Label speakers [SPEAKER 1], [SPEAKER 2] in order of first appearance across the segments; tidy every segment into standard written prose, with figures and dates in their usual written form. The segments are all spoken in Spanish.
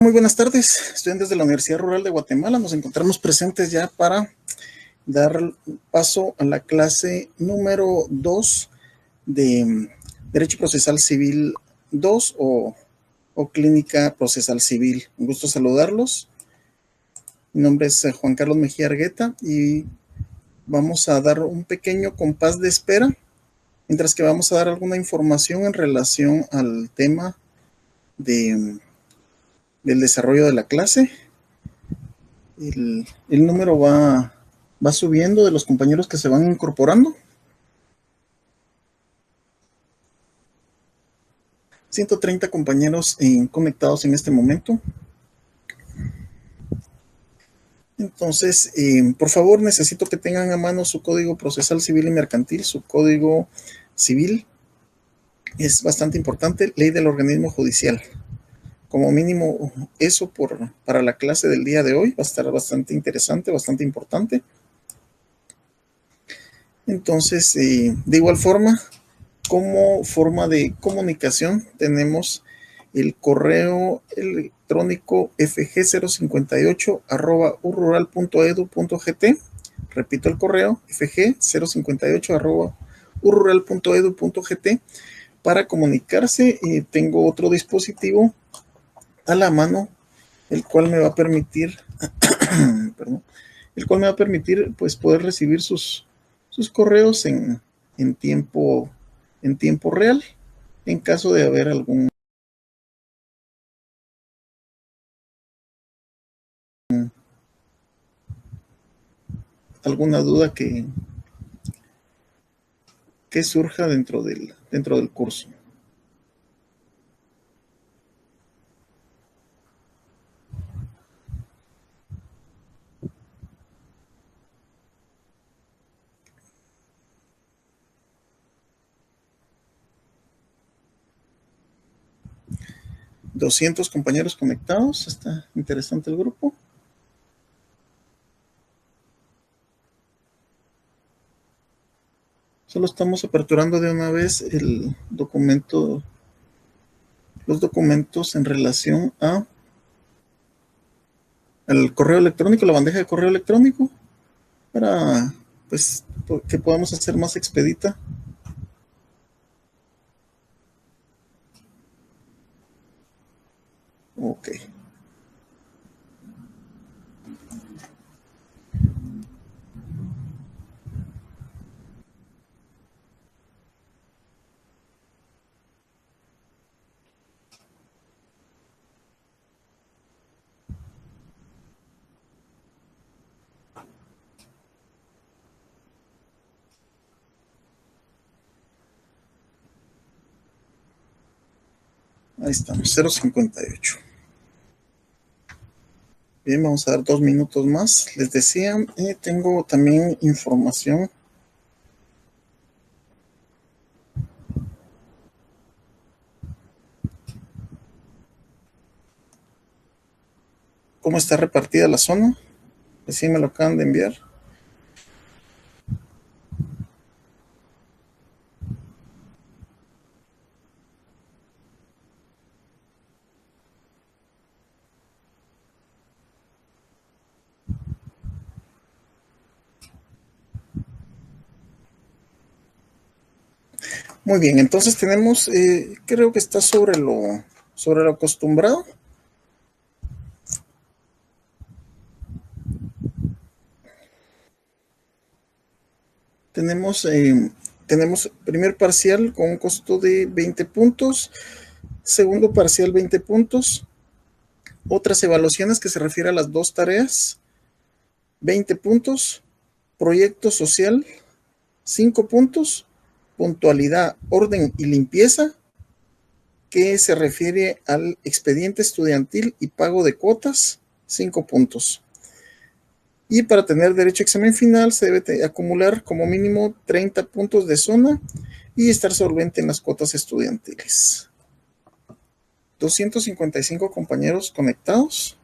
[SPEAKER 1] Muy buenas tardes, estudiantes de la Universidad Rural de Guatemala. Nos encontramos presentes ya para dar paso a la clase número 2 de Derecho Procesal Civil 2 o Clínica Procesal Civil. Un gusto saludarlos. Mi nombre es Juan Carlos Mejía Argueta y vamos a dar un pequeño compás de espera mientras que vamos a dar alguna información en relación al tema del desarrollo de la clase. El número va subiendo de los compañeros que se van incorporando. 130 compañeros conectados en este momento. Entonces, por favor, necesito que tengan a mano su código procesal civil y mercantil, su código civil. Es bastante importante, ley del organismo judicial. Como mínimo, eso para la clase del día de hoy va a estar bastante interesante, bastante importante. Entonces, de igual forma, como forma de comunicación tenemos el correo electrónico fg058@urrural.edu.gt. Repito el correo fg058@urrural.edu.gt. Para comunicarse tengo otro dispositivo a la mano, el cual me va a permitir pues poder recibir sus correos en tiempo real, en caso de haber alguna duda que surja dentro del curso. $200 compañeros conectados. Está interesante el grupo. Solo estamos aperturando de una vez los documentos en relación al correo electrónico, la bandeja de correo electrónico, para pues que podamos hacer más expedita. Ok. Ahí estamos, 058. Bien, vamos a dar 2 minutos más. Les decía, tengo también información. ¿Cómo está repartida la zona? Recién me lo acaban de enviar. Muy bien, entonces tenemos, creo que está sobre lo acostumbrado. Tenemos primer parcial con un costo de 20 puntos, segundo parcial 20 puntos, otras evaluaciones que se refiere a las dos tareas, 20 puntos, proyecto social, 5 puntos, puntualidad, orden y limpieza, que se refiere al expediente estudiantil y pago de cuotas, 5 puntos. Y para tener derecho a examen final se debe acumular como mínimo 30 puntos de zona y estar solvente en las cuotas estudiantiles. 255 compañeros conectados.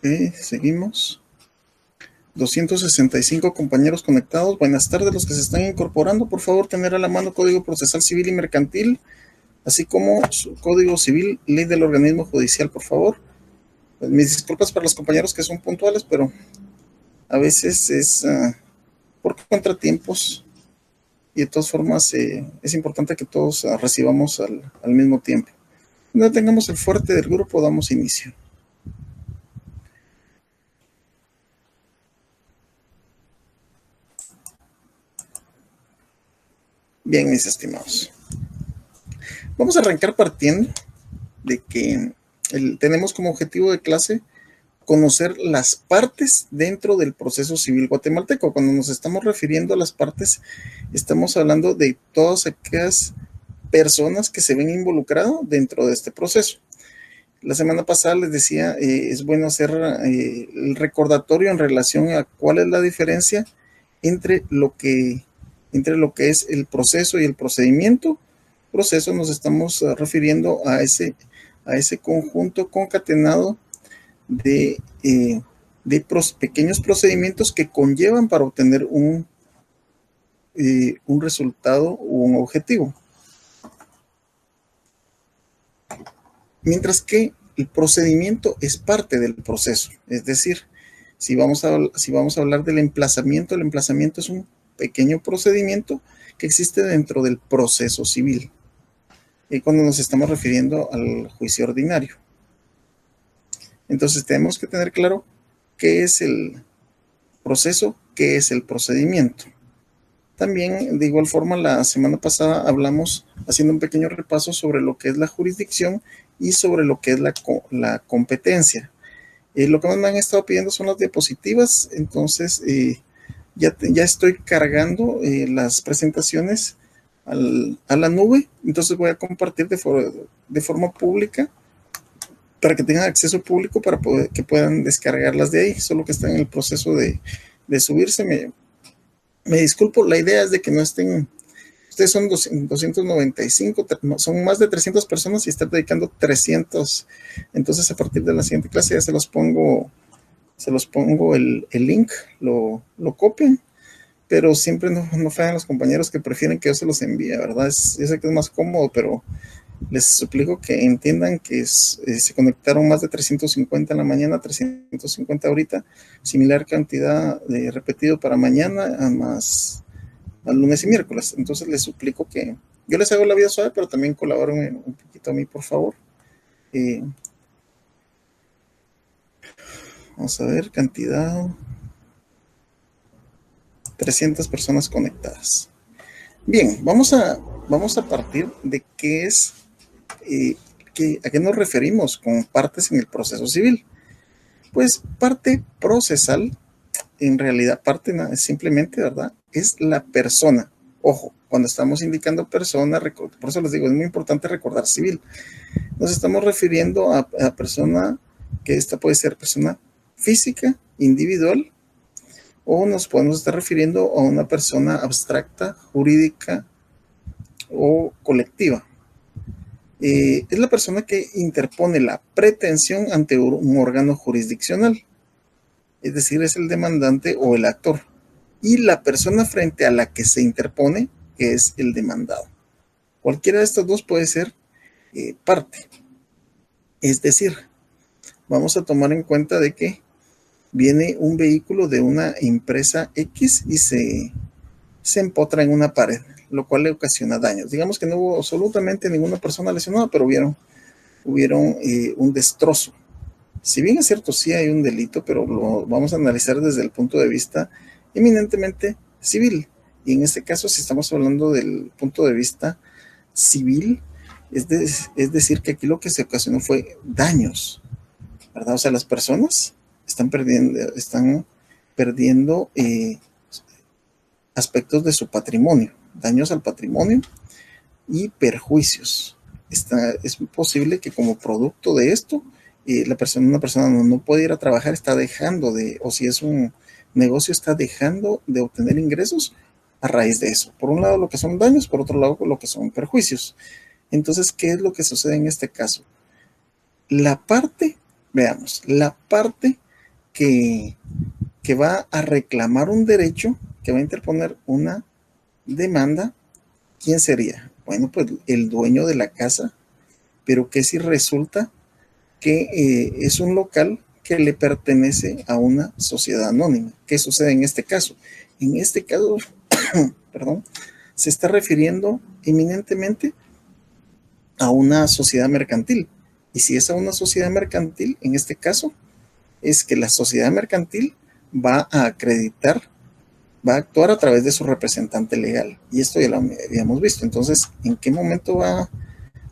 [SPEAKER 1] Seguimos. 265 compañeros conectados. Buenas tardes los que se están incorporando. Por favor, tener a la mano Código Procesal Civil y Mercantil, así como su Código Civil, Ley del Organismo Judicial, por favor. Pues mis disculpas para los compañeros que son puntuales, pero a veces es por contratiempos y de todas formas es importante que todos recibamos al mismo tiempo. Cuando tengamos el fuerte del grupo, damos inicio. Bien, mis estimados. Vamos a arrancar partiendo de que tenemos como objetivo de clase conocer las partes dentro del proceso civil guatemalteco. Cuando nos estamos refiriendo a las partes, estamos hablando de todas aquellas personas que se ven involucradas dentro de este proceso. La semana pasada les decía, es bueno hacer el recordatorio en relación a cuál es la diferencia entre lo que es el proceso y el procedimiento. Proceso nos estamos refiriendo a ese conjunto concatenado de pequeños procedimientos que conllevan para obtener un resultado o un objetivo. Mientras que el procedimiento es parte del proceso. Es decir, si vamos a hablar del emplazamiento, el emplazamiento es un pequeño procedimiento que existe dentro del proceso civil. Y cuando nos estamos refiriendo al juicio ordinario. Entonces tenemos que tener claro qué es el proceso, qué es el procedimiento. También, de igual forma, la semana pasada hablamos, haciendo un pequeño repaso sobre lo que es la jurisdicción y sobre lo que es la competencia. Lo que me han estado pidiendo son las diapositivas, entonces ya estoy cargando las presentaciones a la nube, entonces voy a compartir de forma pública para que tengan acceso público para que puedan descargarlas de ahí, solo que están en el proceso de subirse. Me disculpo, la idea es de que no estén, ustedes son 295, son más de 300 personas y están dedicando 300, entonces a partir de la siguiente clase ya se los pongo el link, lo copian, pero siempre no fallan los compañeros que prefieren que yo se los envíe, ¿verdad? Yo sé que es más cómodo, pero les suplico que entiendan que se conectaron más de 350 en la mañana, 350 ahorita, similar cantidad de repetido para mañana, más al lunes y miércoles. Entonces les suplico que yo les hago la vida suave, pero también colaboren un poquito a mí, por favor. Vamos a ver, cantidad, 300 personas conectadas. Bien, vamos a partir de qué es, a qué nos referimos con partes en el proceso civil. Pues parte procesal, en realidad parte simplemente, ¿verdad? Es la persona. Ojo, cuando estamos indicando persona, por eso les digo, es muy importante recordar civil. Nos estamos refiriendo a persona, que esta puede ser persona física, individual, o nos podemos estar refiriendo a una persona abstracta, jurídica o colectiva. Es la persona que interpone la pretensión ante un órgano jurisdiccional, es decir, es el demandante o el actor, y la persona frente a la que se interpone, que es el demandado. Cualquiera de estos dos puede ser parte. Es decir, vamos a tomar en cuenta de que viene un vehículo de una empresa X y se empotra en una pared, lo cual le ocasiona daños. Digamos que no hubo absolutamente ninguna persona lesionada, pero hubieron un destrozo. Si bien es cierto, sí hay un delito, pero lo vamos a analizar desde el punto de vista eminentemente civil. Y en este caso, si estamos hablando del punto de vista civil, es decir, que aquí lo que se ocasionó fue daños, ¿verdad? O sea, las personas están perdiendo aspectos de su patrimonio, daños al patrimonio y perjuicios. Es posible que como producto de esto, una persona no puede ir a trabajar, está dejando o si es un negocio, está dejando de obtener ingresos a raíz de eso. Por un lado lo que son daños, por otro lado lo que son perjuicios. Entonces, ¿qué es lo que sucede en este caso? La parte que, que va a reclamar un derecho, que va a interponer una demanda, ¿quién sería? Bueno, pues el dueño de la casa, pero que si resulta que es un local que le pertenece a una sociedad anónima. ¿Qué sucede en este caso? En este caso, perdón, se está refiriendo eminentemente a una sociedad mercantil. Y si es a una sociedad mercantil, en este caso, es que la sociedad mercantil va a acreditar, va a actuar a través de su representante legal. Y esto ya lo habíamos visto. Entonces, ¿en qué momento va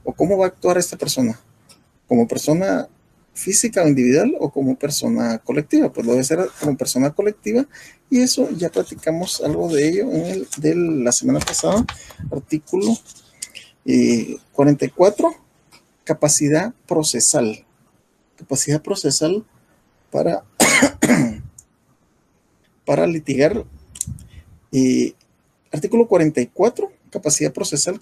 [SPEAKER 1] o cómo va a actuar esta persona? ¿Como persona física o individual o como persona colectiva? Pues debe ser como persona colectiva, y eso ya platicamos algo de ello en el de la semana pasada, artículo 44, capacidad procesal. Capacidad procesal para, para litigar. Artículo 44, capacidad procesal,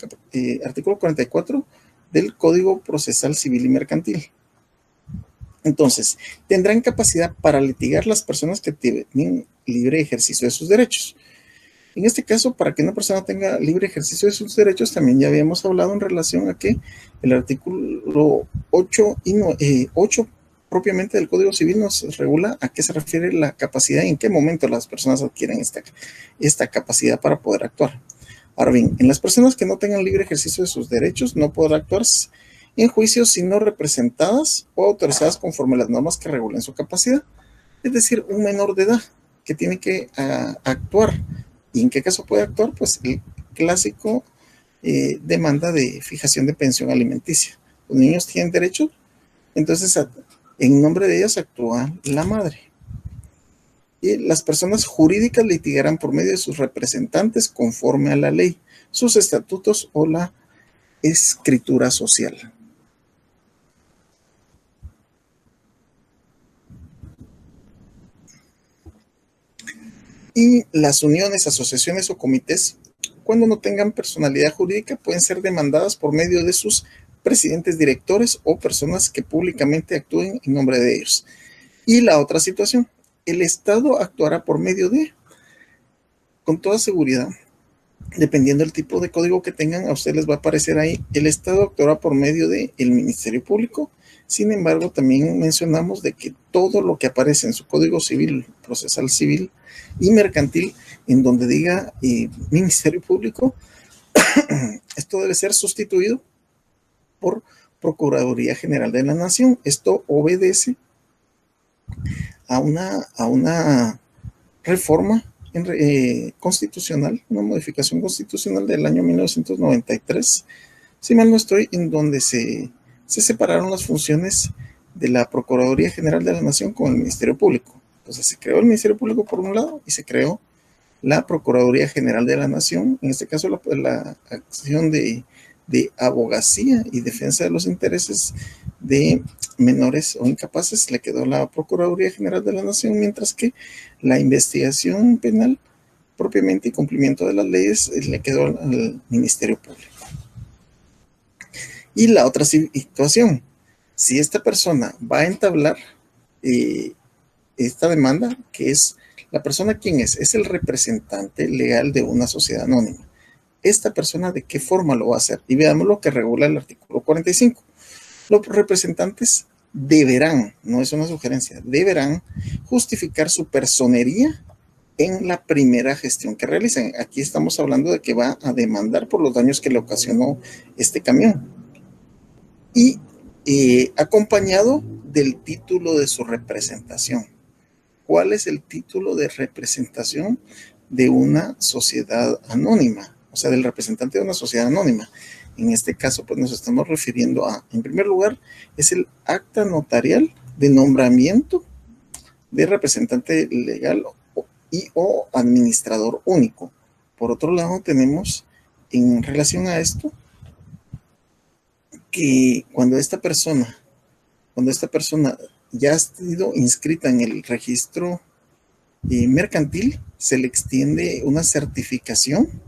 [SPEAKER 1] artículo 44 del Código Procesal Civil y Mercantil. Entonces, tendrán capacidad para litigar las personas que tienen libre ejercicio de sus derechos. En este caso, para que una persona tenga libre ejercicio de sus derechos, también ya habíamos hablado en relación a que el artículo 8, 8 propiamente del Código Civil nos regula a qué se refiere la capacidad y en qué momento las personas adquieren esta capacidad para poder actuar. Ahora bien, en las personas que no tengan libre ejercicio de sus derechos, no podrá actuar en juicios si no representadas o autorizadas conforme a las normas que regulen su capacidad. Es decir, un menor de edad que tiene que actuar. ¿Y en qué caso puede actuar? Pues el clásico demanda de fijación de pensión alimenticia. Los niños tienen derecho, entonces en nombre de ellas actúa la madre. Y las personas jurídicas litigarán por medio de sus representantes conforme a la ley, sus estatutos o la escritura social. Y las uniones, asociaciones o comités, cuando no tengan personalidad jurídica, pueden ser demandadas por medio de sus presidentes, directores o personas que públicamente actúen en nombre de ellos. Y la otra situación, el Estado actuará por medio de, con toda seguridad, dependiendo del tipo de código que tengan, a ustedes les va a aparecer ahí, el Estado actuará por medio del Ministerio Público. Sin embargo, también mencionamos de que todo lo que aparece en su Código Civil, Procesal Civil y Mercantil, en donde diga Ministerio Público, esto debe ser sustituido por Procuraduría General de la Nación. Esto obedece a una reforma constitucional, una modificación constitucional del año 1993, si mal no estoy, en donde se separaron las funciones de la Procuraduría General de la Nación con el Ministerio Público. Entonces se creó el Ministerio Público por un lado y se creó la Procuraduría General de la Nación, en este caso la acción de abogacía y defensa de los intereses de menores o incapaces le quedó a la Procuraduría General de la Nación, mientras que la investigación penal propiamente y cumplimiento de las leyes le quedó al Ministerio Público. Y la otra situación, si esta persona va a entablar esta demanda, que es la persona, ¿quién es? Es el representante legal de una sociedad anónima. ¿Esta persona de qué forma lo va a hacer? Y veamos lo que regula el artículo 45. Los representantes deberán, no es una sugerencia, deberán justificar su personería en la primera gestión que realicen. Aquí estamos hablando de que va a demandar por los daños que le ocasionó este camión. Y acompañado del título de su representación. ¿Cuál es el título de representación de una sociedad anónima? O sea, del representante de una sociedad anónima. En este caso, pues nos estamos refiriendo a, en primer lugar, es el acta notarial de nombramiento de representante legal o administrador único. Por otro lado, tenemos en relación a esto que cuando esta persona ya ha sido inscrita en el registro mercantil, se le extiende una certificación,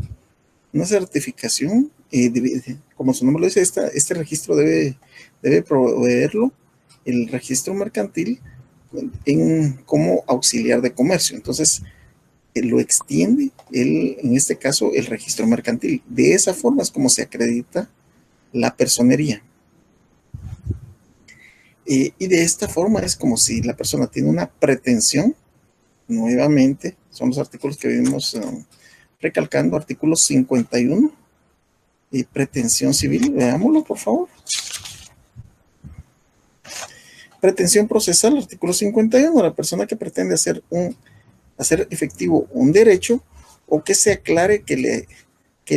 [SPEAKER 1] como su nombre lo dice, este registro debe proveerlo el registro mercantil como auxiliar de comercio. Entonces, lo extiende, en este caso, el registro mercantil. De esa forma es como se acredita la personería. Y de esta forma es como si la persona tiene una pretensión, nuevamente, son los artículos que vimos recalcando, artículo 51, y pretensión civil, veámoslo por favor. Pretensión procesal, artículo 51, la persona que pretende hacer efectivo un derecho o que se aclare que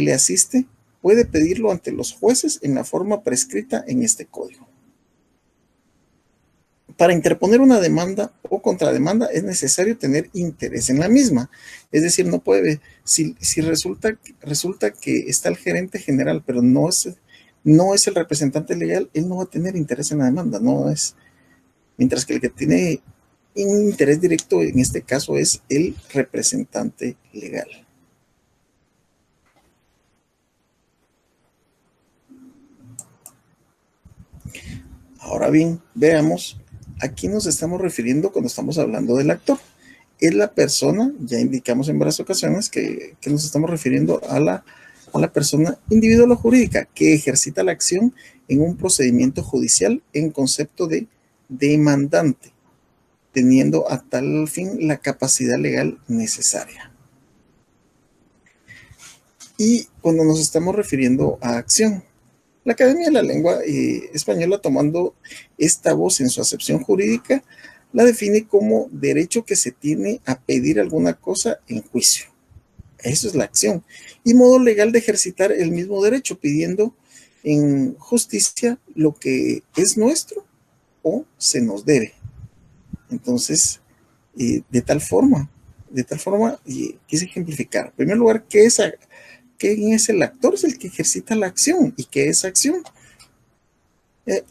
[SPEAKER 1] le asiste, puede pedirlo ante los jueces en la forma prescrita en este código. Para interponer una demanda o contrademanda es necesario tener interés en la misma. Es decir, no puede, si resulta que está el gerente general, pero no es el representante legal, él no va a tener interés en la demanda, no es. Mientras que el que tiene un interés directo en este caso es el representante legal. Ahora bien, veamos a quién nos estamos refiriendo cuando estamos hablando del actor. Es la persona, ya indicamos en varias ocasiones que nos estamos refiriendo a la persona individual o jurídica que ejercita la acción en un procedimiento judicial en concepto de demandante, teniendo a tal fin la capacidad legal necesaria. Y cuando nos estamos refiriendo a acción, la Academia de la Lengua Española, tomando esta voz en su acepción jurídica, la define como derecho que se tiene a pedir alguna cosa en juicio. Eso es la acción. Y modo legal de ejercitar el mismo derecho, pidiendo en justicia lo que es nuestro o se nos debe. Entonces, de tal forma, quise ejemplificar. En primer lugar, ¿quién es el actor? Es el que ejercita la acción. ¿Y qué es acción?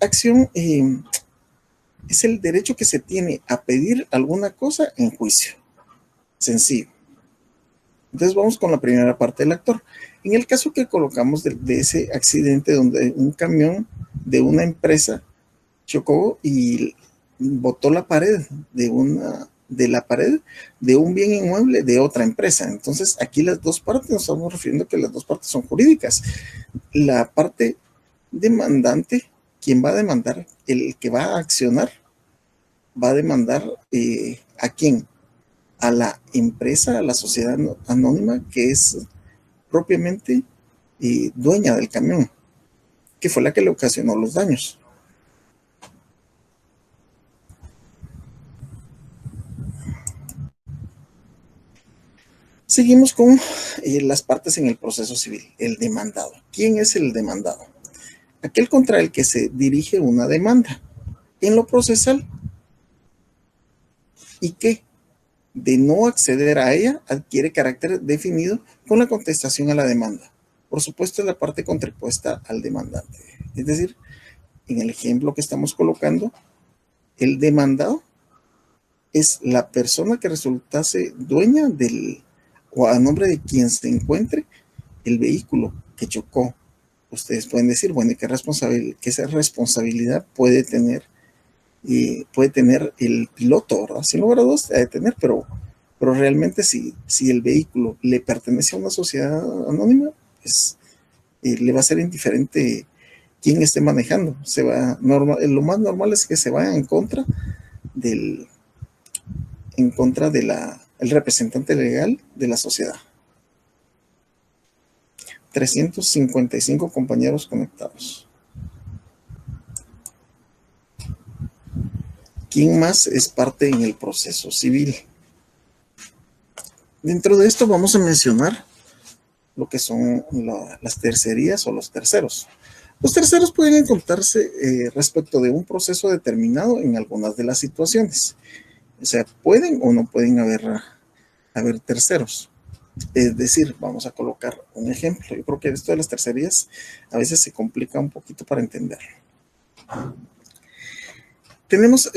[SPEAKER 1] Acción es el derecho que se tiene a pedir alguna cosa en juicio. Sencillo. Entonces vamos con la primera parte del actor. En el caso que colocamos de ese accidente donde un camión de una empresa chocó y botó la pared de la pared de un bien inmueble de otra empresa. Entonces aquí las dos partes, nos estamos refiriendo que las dos partes son jurídicas. La parte demandante, quien va a demandar, el que va a accionar, va a demandar ¿a quién? A la empresa, a la sociedad anónima que es propiamente dueña del camión, que fue la que le ocasionó los daños. Seguimos con las partes en el proceso civil. El demandado. ¿Quién es el demandado? Aquel contra el que se dirige una demanda. En lo procesal. ¿Y qué? De no acceder a ella, adquiere carácter definido con la contestación a la demanda. Por supuesto, es la parte contrapuesta al demandante. Es decir, en el ejemplo que estamos colocando, el demandado es la persona que resultase dueña o a nombre de quien se encuentre el vehículo que chocó. Ustedes pueden decir, bueno, ¿qué esa responsabilidad puede tener el piloto, ¿verdad? Sin lugar a dudas, debe tener, pero realmente si el vehículo le pertenece a una sociedad anónima, pues le va a ser indiferente quién esté manejando. Lo más normal es que se vaya en contra del representante legal de la sociedad. 355 compañeros conectados. ¿Quién más es parte en el proceso civil? Dentro de esto vamos a mencionar lo que son las tercerías o los terceros. Los terceros pueden encontrarse respecto de un proceso determinado en algunas de las situaciones. O sea, pueden o no pueden haber terceros. Es decir, vamos a colocar un ejemplo. Yo creo que esto de las tercerías a veces se complica un poquito para entenderlo. Tenemos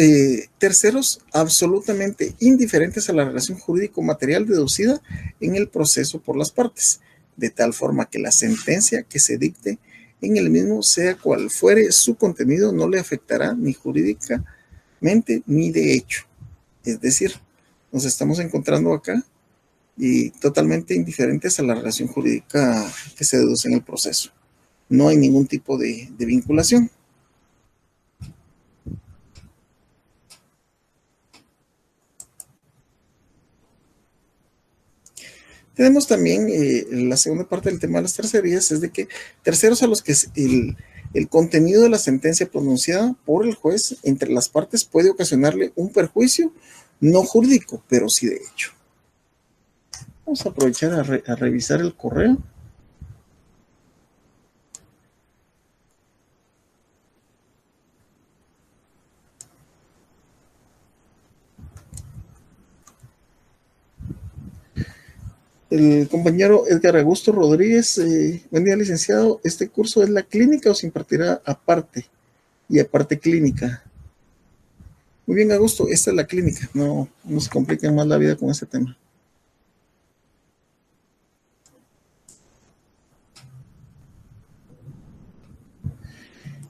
[SPEAKER 1] terceros absolutamente indiferentes a la relación jurídico-material deducida en el proceso por las partes, de tal forma que la sentencia que se dicte en el mismo, sea cual fuere su contenido, no le afectará ni jurídicamente ni de hecho. Es decir, nos estamos encontrando acá y totalmente indiferentes a la relación jurídica que se deduce en el proceso. No hay ningún tipo de vinculación. Tenemos también la segunda parte del tema de las tercerías, es de que terceros a los que el contenido de la sentencia pronunciada por el juez entre las partes puede ocasionarle un perjuicio no jurídico, pero sí de hecho. Vamos a aprovechar a revisar el correo. El compañero Edgar Augusto Rodríguez, buen día, licenciado. ¿Este curso es la clínica o se impartirá aparte y aparte clínica? Muy bien, Augusto, esta es la clínica. No se compliquen más la vida con este tema.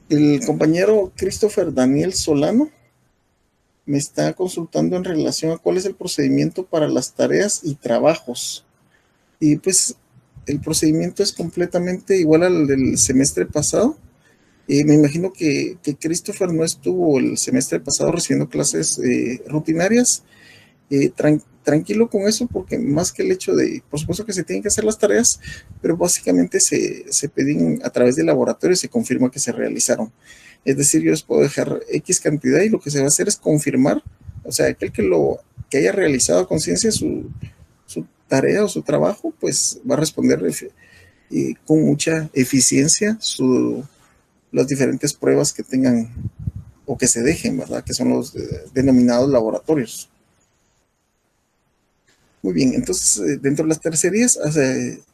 [SPEAKER 1] El compañero Christopher Daniel Solano me está consultando en relación a cuál es el procedimiento para las tareas y trabajos. Y pues el procedimiento es completamente igual al del semestre pasado. Me imagino que Christopher no estuvo el semestre pasado recibiendo clases rutinarias. Tranquilo con eso, porque más que el hecho de, por supuesto que se tienen que hacer las tareas, pero básicamente se piden a través del laboratorio y se confirma que se realizaron. Es decir, yo les puedo dejar X cantidad y lo que se va a hacer es confirmar, o sea, aquel que haya realizado a conciencia su tarea o su trabajo, pues va a responder con mucha eficiencia las diferentes pruebas que tengan o que se dejen, ¿verdad? Que son los denominados laboratorios. Muy bien, entonces dentro de las tercerías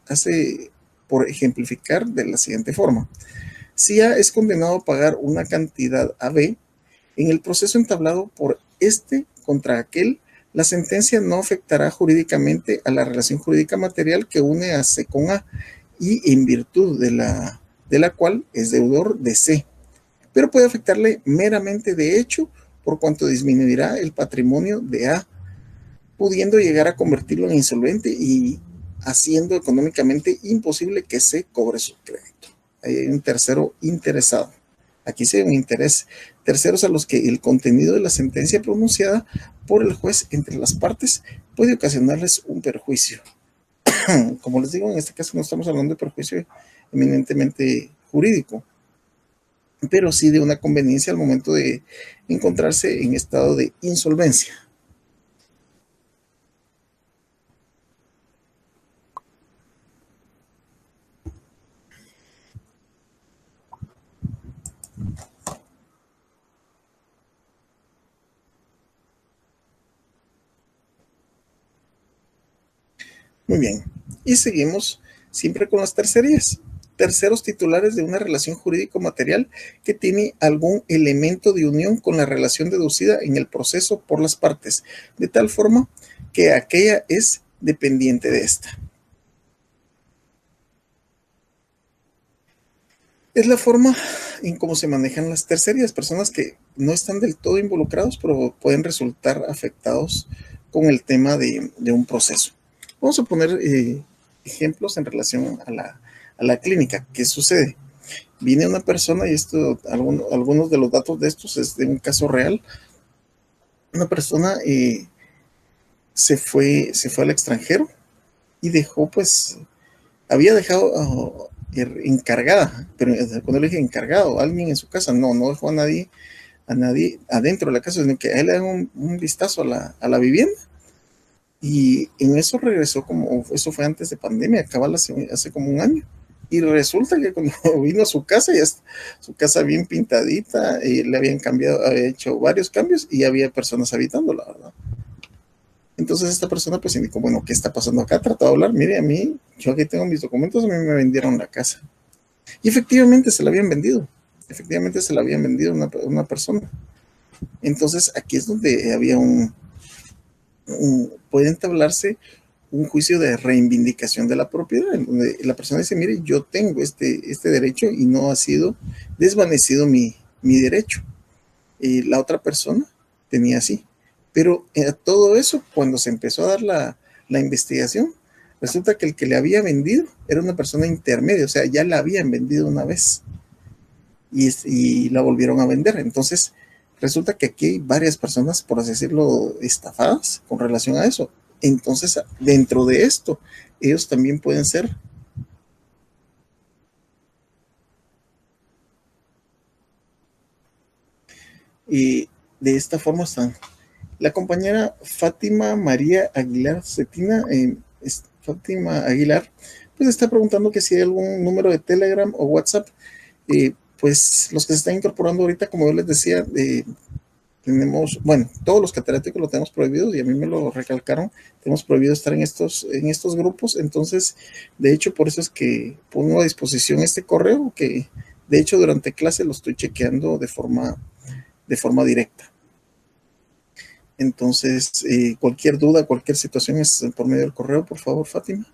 [SPEAKER 1] hace por ejemplificar de la siguiente forma. Si A es condenado a pagar una cantidad a B, en el proceso entablado por este contra aquel, la sentencia no afectará jurídicamente a la relación jurídica material que une a C con A y en virtud de la cual es deudor de C, pero puede afectarle meramente de hecho por cuanto disminuirá el patrimonio de A, pudiendo llegar a convertirlo en insolvente y haciendo económicamente imposible que se cobre su crédito. Hay un tercero interesado. Aquí se ve un interés. Terceros a los que el contenido de la sentencia pronunciada por el juez entre las partes puede ocasionarles un perjuicio. Como les digo, en este caso no estamos hablando de perjuicio eminentemente jurídico, pero sí de una conveniencia al momento de encontrarse en estado de insolvencia. Muy bien. Y seguimos siempre con las tercerías. Terceros titulares de una relación jurídico-material que tiene algún elemento de unión con la relación deducida en el proceso por las partes, de tal forma que aquella es dependiente de esta. Es la forma en cómo se manejan las tercerías, personas que no están del todo involucrados, pero pueden resultar afectados con el tema de un proceso. Vamos a poner ejemplos en relación a la clínica. ¿Qué sucede? Viene una persona, y esto, algunos de los datos de estos es de un caso real. Una persona se fue al extranjero y dejó, pues, había dejado encargada, pero cuando le dije encargado, alguien en su casa, no dejó a nadie adentro de la casa, sino que a él le dan un vistazo a la vivienda. Y en eso regresó, como eso fue antes de pandemia, acababa hace como un año. Y resulta que cuando vino a su casa, ya su casa bien pintadita, le habían cambiado, había hecho varios cambios y había personas habitándola, ¿verdad? Entonces esta persona pues indicó, bueno, ¿qué está pasando acá? Trató de hablar, mire, a mí, yo aquí tengo mis documentos, a mí me vendieron la casa. Y efectivamente se la habían vendido, una persona. Entonces aquí es donde había puede entablarse un juicio de reivindicación de la propiedad, en donde la persona dice, mire, yo tengo este derecho y no ha sido desvanecido mi derecho. La otra persona tenía así. Pero todo eso, cuando se empezó a dar la investigación, resulta que el que le había vendido era una persona intermedia, o sea, ya la habían vendido una vez y la volvieron a vender. Entonces, resulta que aquí hay varias personas, por así decirlo, estafadas con relación a eso. Entonces, dentro de esto, ellos también pueden ser. Y de esta forma están. La compañera Fátima María Aguilar Cetina, Fátima Aguilar, pues está preguntando que si hay algún número de Telegram o WhatsApp. Pues los que se están incorporando ahorita, como yo les decía, tenemos, bueno, todos los catedráticos lo tenemos prohibido y a mí me lo recalcaron, tenemos prohibido estar en estos grupos. Entonces, de hecho, por eso es que pongo a disposición este correo, que de hecho durante clase lo estoy chequeando de forma directa. Entonces, cualquier duda, cualquier situación es por medio del correo, por favor, Fátima.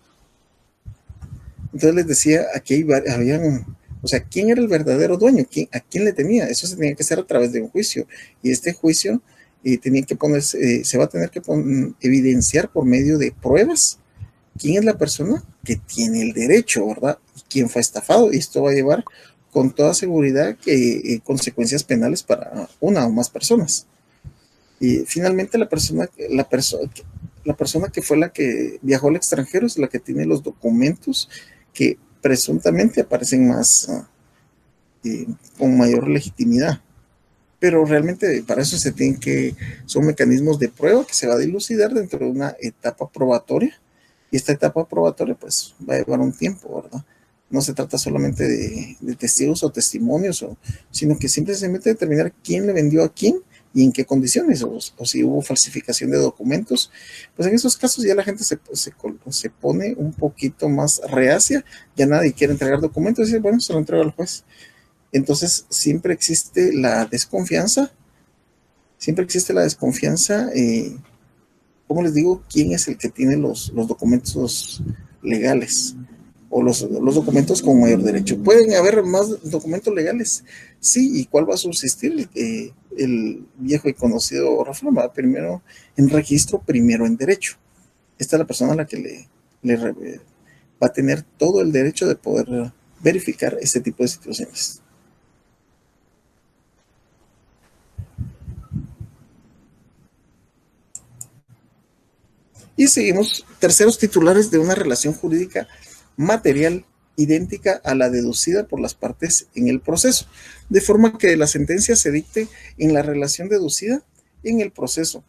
[SPEAKER 1] Entonces les decía, aquí habían, o sea, ¿quién era el verdadero dueño? ¿A quién le tenía? Eso se tenía que hacer a través de un juicio. Y este juicio tenía que ponerse, se va a tener que evidenciar por medio de pruebas quién es la persona que tiene el derecho, ¿verdad? Y quién fue estafado. Y esto va a llevar con toda seguridad que consecuencias penales para una o más personas. Y finalmente la persona que fue la que viajó al extranjero es la que tiene los documentos que presuntamente aparecen más con mayor legitimidad. Pero realmente para eso son mecanismos de prueba que se va a dilucidar dentro de una etapa probatoria. Y esta etapa probatoria pues va a llevar un tiempo, ¿verdad? No se trata solamente de testigos o testimonios, sino que simplemente determinar quién le vendió a quién y en qué condiciones, o si hubo falsificación de documentos. Pues en esos casos ya la gente se pone un poquito más reacia, ya nadie quiere entregar documentos y dice, bueno, se lo entrego al juez. Entonces siempre existe la desconfianza, ¿cómo les digo? ¿Quién es el que tiene los documentos legales? O los documentos con mayor derecho. ¿Pueden haber más documentos legales? Sí, ¿y cuál va a subsistir? El viejo y conocido refrán, va primero en registro, primero en derecho. Esta es la persona a la que va a tener todo el derecho de poder verificar este tipo de situaciones. Y seguimos, terceros titulares de una relación jurídica material idéntica a la deducida por las partes en el proceso, de forma que la sentencia se dicte en la relación deducida en el proceso.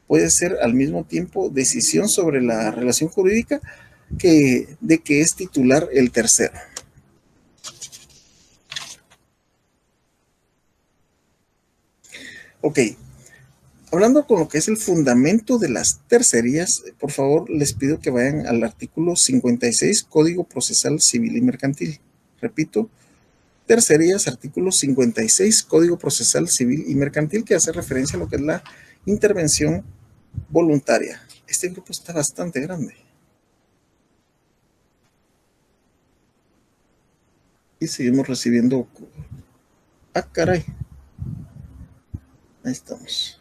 [SPEAKER 1] Puede ser al mismo tiempo decisión sobre la relación jurídica de que es titular el tercero. Ok, hablando con lo que es el fundamento de las tercerías, por favor les pido que vayan al artículo 56, Código Procesal Civil y Mercantil. Repito, tercerías, artículo 56, Código Procesal Civil y Mercantil, que hace referencia a lo que es la intervención voluntaria. Este grupo está bastante grande. Y seguimos recibiendo... Ah, caray. Ahí estamos.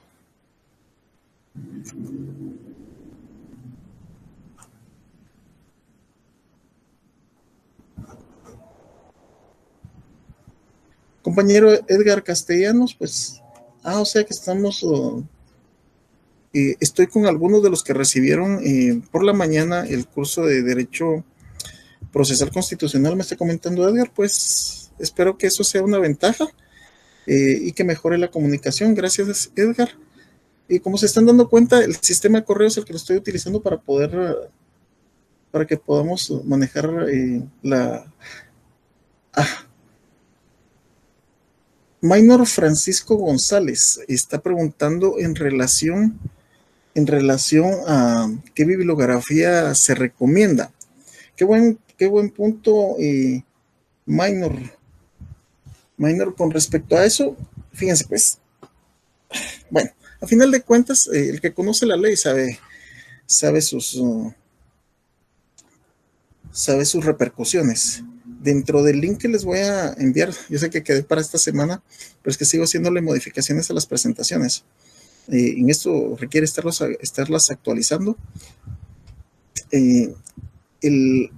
[SPEAKER 1] Compañero Edgar Castellanos, pues... o sea que estamos... estoy con algunos de los que recibieron por la mañana el curso de Derecho Procesal Constitucional, me está comentando Edgar, pues espero que eso sea una ventaja y que mejore la comunicación. Gracias, Edgar. Y como se están dando cuenta, el sistema de correo es el que lo estoy utilizando para que podamos manejar Minor Francisco González está preguntando en relación a qué bibliografía se recomienda. Qué buen punto, Minor. Minor, con respecto a eso, fíjense pues, bueno, a final de cuentas, el que conoce la ley sabe sabe sus repercusiones. Dentro del link que les voy a enviar, yo sé que quedé para esta semana, pero es que sigo haciéndole modificaciones a las presentaciones. En esto requiere estarlas actualizando. El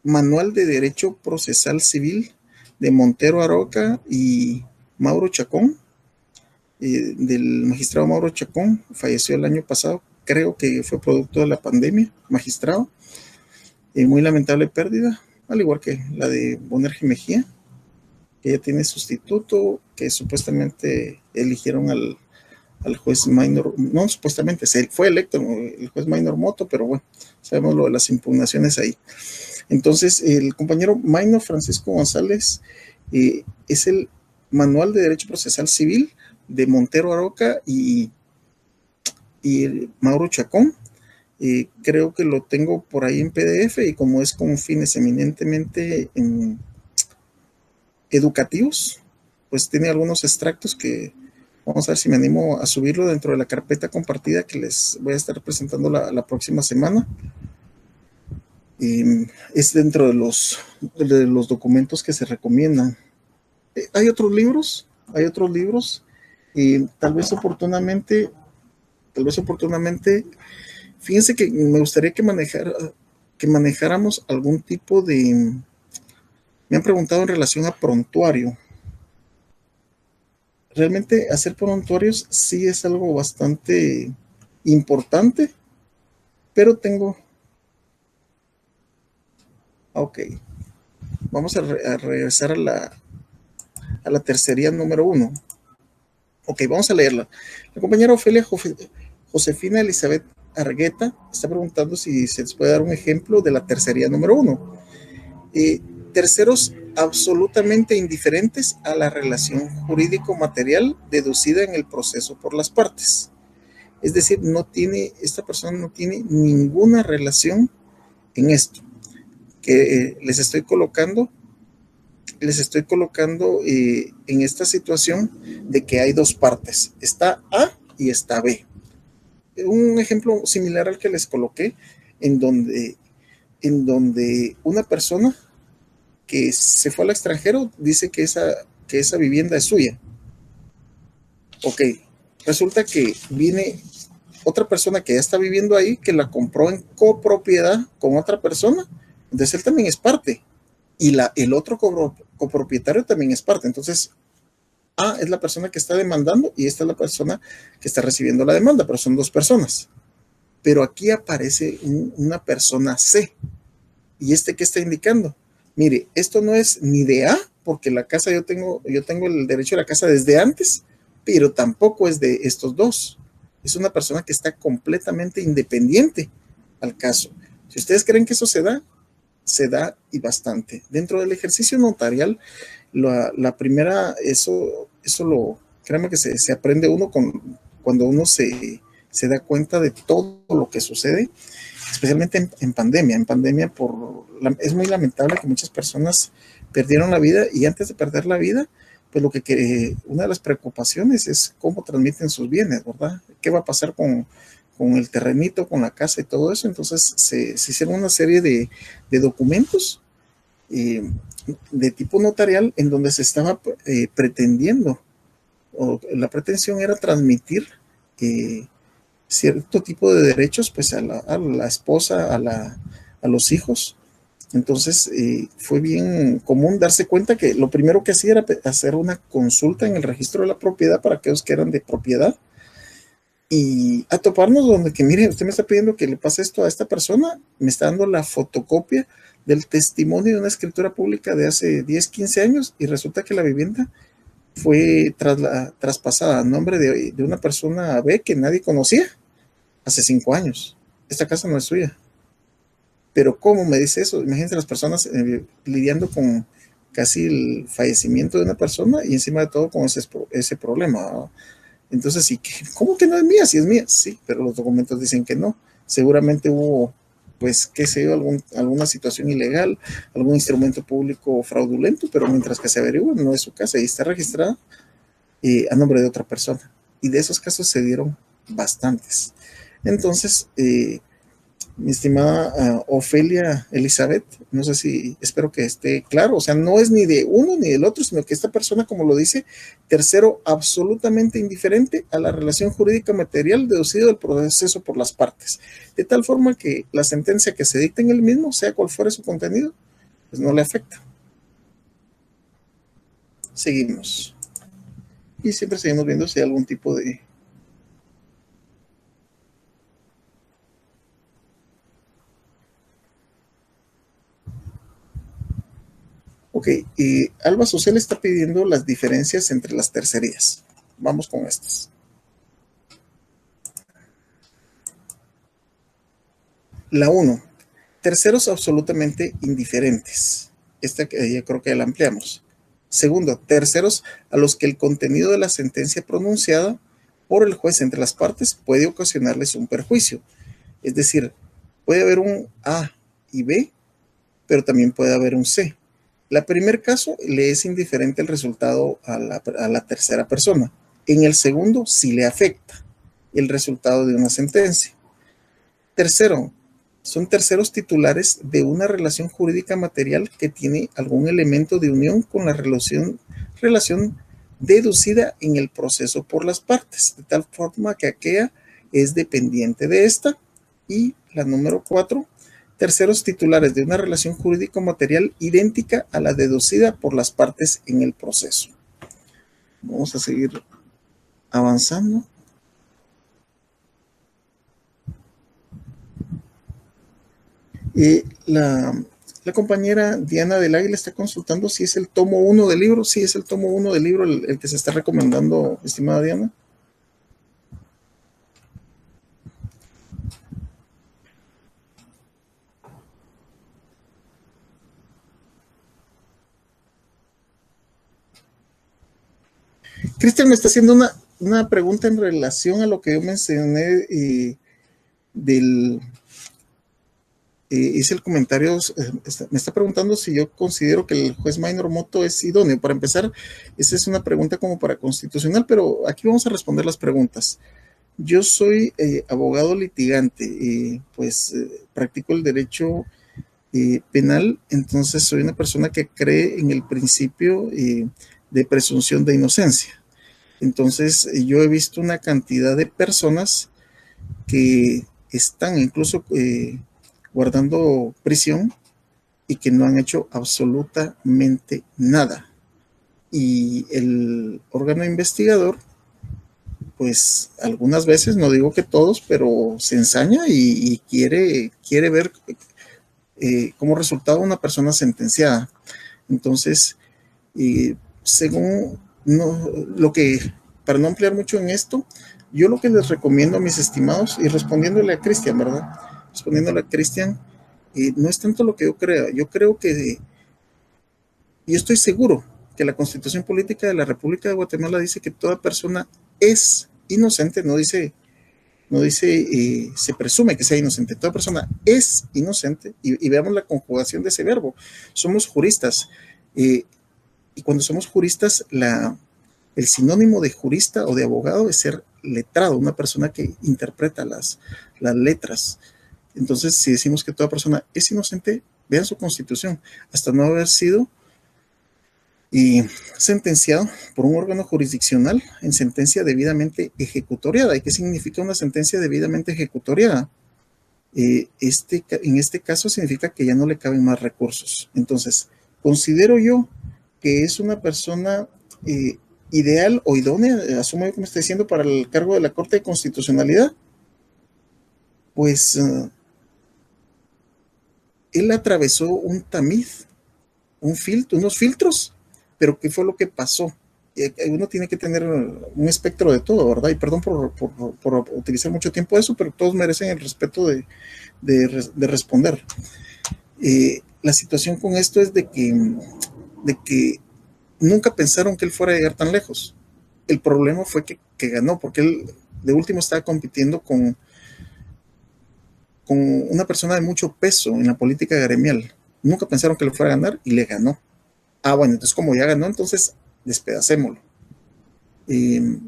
[SPEAKER 1] Manual de Derecho Procesal Civil de Montero Aroca y Mauro Chacón, del magistrado Mauro Chacón, falleció el año pasado, creo que fue producto de la pandemia, magistrado, muy lamentable pérdida, al igual que la de Bonerge Mejía, que ya tiene sustituto, que supuestamente eligieron al juez Minor, no supuestamente, fue electo el juez Minor Moto, pero bueno, sabemos lo de las impugnaciones ahí. Entonces, el compañero Minor Francisco González es el Manual de Derecho Procesal Civil de Montero Aroca y Mauro Chacón. Creo que lo tengo por ahí en PDF y como es con fines eminentemente educativos, pues tiene algunos extractos que vamos a ver si me animo a subirlo dentro de la carpeta compartida que les voy a estar presentando la próxima semana. Es dentro de los documentos que se recomiendan. Hay otros libros, y tal vez oportunamente, fíjense que me gustaría que manejáramos algún tipo de, me han preguntado en relación a prontuario. Realmente hacer prontuarios sí es algo bastante importante, pero ok, vamos a regresar a la tercería número 1. Ok, vamos a leerla. La compañera Ofelia Josefina Elizabeth Argueta está preguntando si se les puede dar un ejemplo de la tercería número 1. Terceros absolutamente indiferentes a la relación jurídico-material deducida en el proceso por las partes. Es decir, esta persona no tiene ninguna relación en esto que les estoy colocando en esta situación de que hay dos partes, está A y está B. Un ejemplo similar al que les coloqué, en donde una persona que se fue al extranjero dice que esa vivienda es suya. Ok, resulta que viene otra persona que ya está viviendo ahí, que la compró en copropiedad con otra persona, entonces él también es parte. Y el otro copropietario también es parte. Entonces, A es la persona que está demandando y esta es la persona que está recibiendo la demanda, pero son dos personas. Pero aquí aparece una persona C. ¿Y qué está indicando? Mire, esto no es ni de A, porque la casa yo tengo el derecho a la casa desde antes, pero tampoco es de estos dos. Es una persona que está completamente independiente al caso. Si ustedes creen que eso se da y bastante. Dentro del ejercicio notarial, la primera, créanme que se aprende uno cuando uno se da cuenta de todo lo que sucede, especialmente en pandemia. En pandemia es muy lamentable que muchas personas perdieron la vida y antes de perder la vida, pues una de las preocupaciones es cómo transmiten sus bienes, ¿verdad? ¿Qué va a pasar con el terrenito, con la casa y todo eso? Entonces se hicieron una serie de documentos de tipo notarial en donde se estaba pretendiendo, o la pretensión era transmitir cierto tipo de derechos pues a la esposa, a los hijos. Entonces fue bien común darse cuenta que lo primero que hacía era hacer una consulta en el registro de la propiedad para aquellos que eran de propiedad y a toparnos donde que, mire, usted me está pidiendo que le pase esto a esta persona, me está dando la fotocopia del testimonio de una escritura pública de hace 10, 15 años y resulta que la vivienda fue traspasada a nombre de una persona B que nadie conocía hace 5 años. Esta casa no es suya. Pero ¿cómo me dice eso? Imagínense las personas lidiando con casi el fallecimiento de una persona y encima de todo con ese problema, ¿no? Entonces, sí, ¿cómo que no es mía? Si es mía, sí, pero los documentos dicen que no. Seguramente hubo, pues, qué sé yo, alguna situación ilegal, algún instrumento público fraudulento, pero mientras que se averigua, no es su casa y está registrada a nombre de otra persona. Y de esos casos se dieron bastantes. Entonces, mi estimada Ofelia Elizabeth, no sé si, espero que esté claro, o sea, no es ni de uno ni del otro, sino que esta persona, como lo dice, tercero, absolutamente indiferente a la relación jurídica material deducido del proceso por las partes, de tal forma que la sentencia que se dicta en el mismo, sea cual fuere su contenido, pues no le afecta. Seguimos. Y siempre seguimos viendo si hay algún tipo de... Ok, y Alba Social está pidiendo las diferencias entre las tercerías. Vamos con estas. La uno, terceros absolutamente indiferentes. Esta yo creo que la ampliamos. Segundo, terceros a los que el contenido de la sentencia pronunciada por el juez entre las partes puede ocasionarles un perjuicio. Es decir, puede haber un A y B, pero también puede haber un C. El primer caso le es indiferente el resultado a la tercera persona. En el segundo sí le afecta el resultado de una sentencia. Tercero, son terceros titulares de una relación jurídica material que tiene algún elemento de unión con la relación deducida en el proceso por las partes, de tal forma que aquella es dependiente de esta. Y la número 4, terceros titulares de una relación jurídico material idéntica a la deducida por las partes en el proceso. Vamos a seguir avanzando. La compañera Diana del Águila está consultando si es el tomo 1 del libro. Sí, es el tomo 1 del libro el que se está recomendando, estimada Diana. Cristian me está haciendo una pregunta en relación a lo que yo mencioné del... hice el comentario, me está preguntando si yo considero que el juez Minor Moto es idóneo. Para empezar, esa es una pregunta como para constitucional, pero aquí vamos a responder las preguntas. Yo soy abogado litigante, pues practico el derecho penal, entonces soy una persona que cree en el principio de presunción de inocencia. Entonces yo he visto una cantidad de personas que están incluso guardando prisión y que no han hecho absolutamente nada. Y el órgano investigador, pues algunas veces, no digo que todos, pero se ensaña y quiere ver como resultado una persona sentenciada. Entonces, según lo que, para no ampliar mucho en esto, yo lo que les recomiendo a mis estimados, y respondiéndole a Cristian, ¿verdad? Respondiéndole a Cristian, no es tanto lo que yo crea. Yo creo que, y estoy seguro que la Constitución Política de la República de Guatemala dice que toda persona es inocente, no dice se presume que sea inocente, toda persona es inocente, y veamos la conjugación de ese verbo. Somos juristas, y cuando somos juristas, el sinónimo de jurista o de abogado es ser letrado, una persona que interpreta las letras. Entonces, si decimos que toda persona es inocente, vean su constitución, hasta no haber sido sentenciado por un órgano jurisdiccional en sentencia debidamente ejecutoriada. ¿Y qué significa una sentencia debidamente ejecutoriada? En este caso significa que ya no le caben más recursos. Entonces, considero yo que es una persona ideal o idónea, asumo yo que me está diciendo, para el cargo de la Corte de Constitucionalidad. Pues él atravesó un tamiz, unos filtros, pero ¿qué fue lo que pasó? Uno tiene que tener un espectro de todo, ¿verdad? Y perdón por utilizar mucho tiempo eso, pero todos merecen el respeto de responder. La situación con esto es de que nunca pensaron que él fuera a llegar tan lejos. El problema fue que ganó, porque él de último estaba compitiendo con una persona de mucho peso en la política gremial. Nunca pensaron que le fuera a ganar y le ganó. Bueno, entonces como ya ganó, entonces despedacémoslo.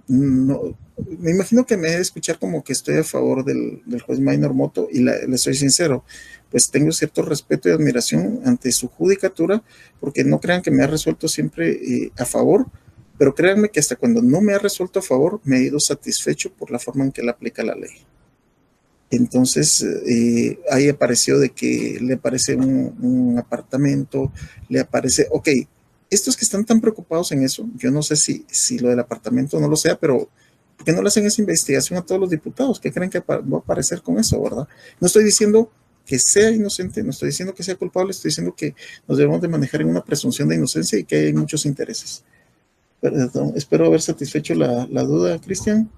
[SPEAKER 1] No, me imagino que me debe escuchar como que estoy a favor del juez Maynor Moto y le soy sincero, pues tengo cierto respeto y admiración ante su judicatura, porque no crean que me ha resuelto siempre a favor, pero créanme que hasta cuando no me ha resuelto a favor, me he ido satisfecho por la forma en que él aplica la ley. Entonces, ahí apareció de que le aparece un apartamento, le aparece, ok, estos que están tan preocupados en eso, yo no sé si lo del apartamento no lo sea, pero ¿por qué no le hacen esa investigación a todos los diputados? ¿Qué creen que va a aparecer con eso, verdad? No estoy diciendo que sea inocente, no estoy diciendo que sea culpable, estoy diciendo que nos debemos de manejar en una presunción de inocencia y que hay muchos intereses. Perdón, espero haber satisfecho la duda, Cristian.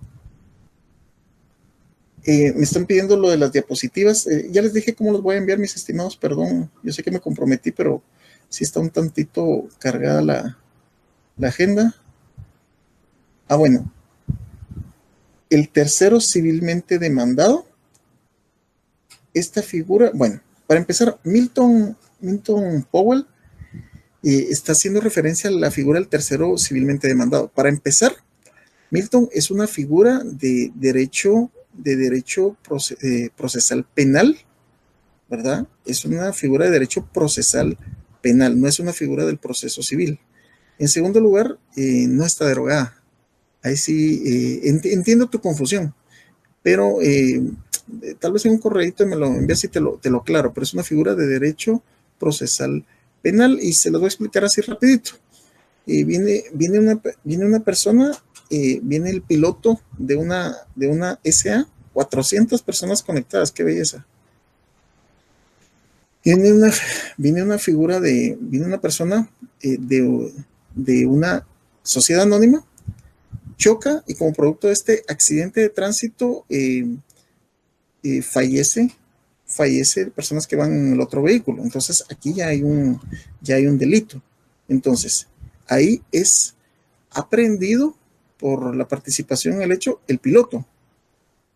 [SPEAKER 1] Me están pidiendo lo de las diapositivas. Ya les dije cómo los voy a enviar, mis estimados. Perdón, yo sé que me comprometí, pero sí está un tantito cargada la agenda. Ah, bueno. El tercero civilmente demandado. Esta figura, bueno, para empezar, Milton Powell está haciendo referencia a la figura del tercero civilmente demandado. Para empezar, Milton es una figura de derecho procesal penal, ¿verdad? Es una figura de derecho procesal penal, no es una figura del proceso civil. En segundo lugar, no está derogada. Ahí sí, entiendo tu confusión, pero tal vez en un correíto me lo envías y te lo aclaro, pero es una figura de derecho procesal penal y se lo voy a explicar así rapidito. Viene una persona, viene el piloto de una SA, 400 personas conectadas, qué belleza. Viene una, viene una persona de una sociedad anónima, choca y como producto de este accidente de tránsito fallece personas que van en el otro vehículo. Entonces aquí ya hay un delito. Entonces ahí es aprehendido por la participación en el hecho el piloto,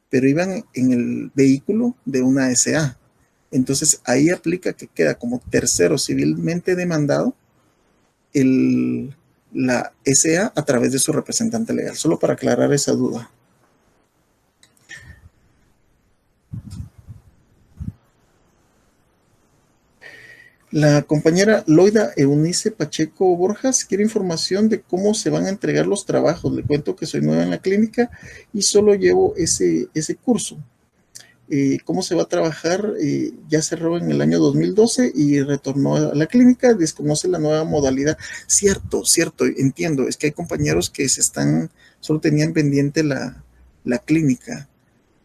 [SPEAKER 1] pero iban en el vehículo de una SA. Entonces ahí aplica que queda como tercero civilmente demandado la SA a través de su representante legal, solo para aclarar esa duda. La compañera Loida Eunice Pacheco Borjas quiere información de cómo se van a entregar los trabajos. Le cuento que soy nueva en la clínica y solo llevo ese curso. Cómo se va a trabajar, ya cerró en el año 2012 y retornó a la clínica, desconoce la nueva modalidad. Cierto, entiendo, es que hay compañeros que solo tenían pendiente la clínica.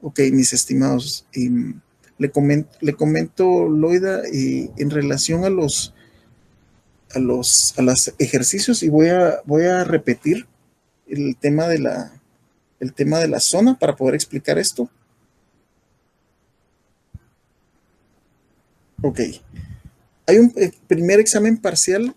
[SPEAKER 1] Ok, mis estimados, le comento Loida, en relación a los ejercicios y voy a repetir el tema de la zona para poder explicar esto. Ok. Hay un primer examen parcial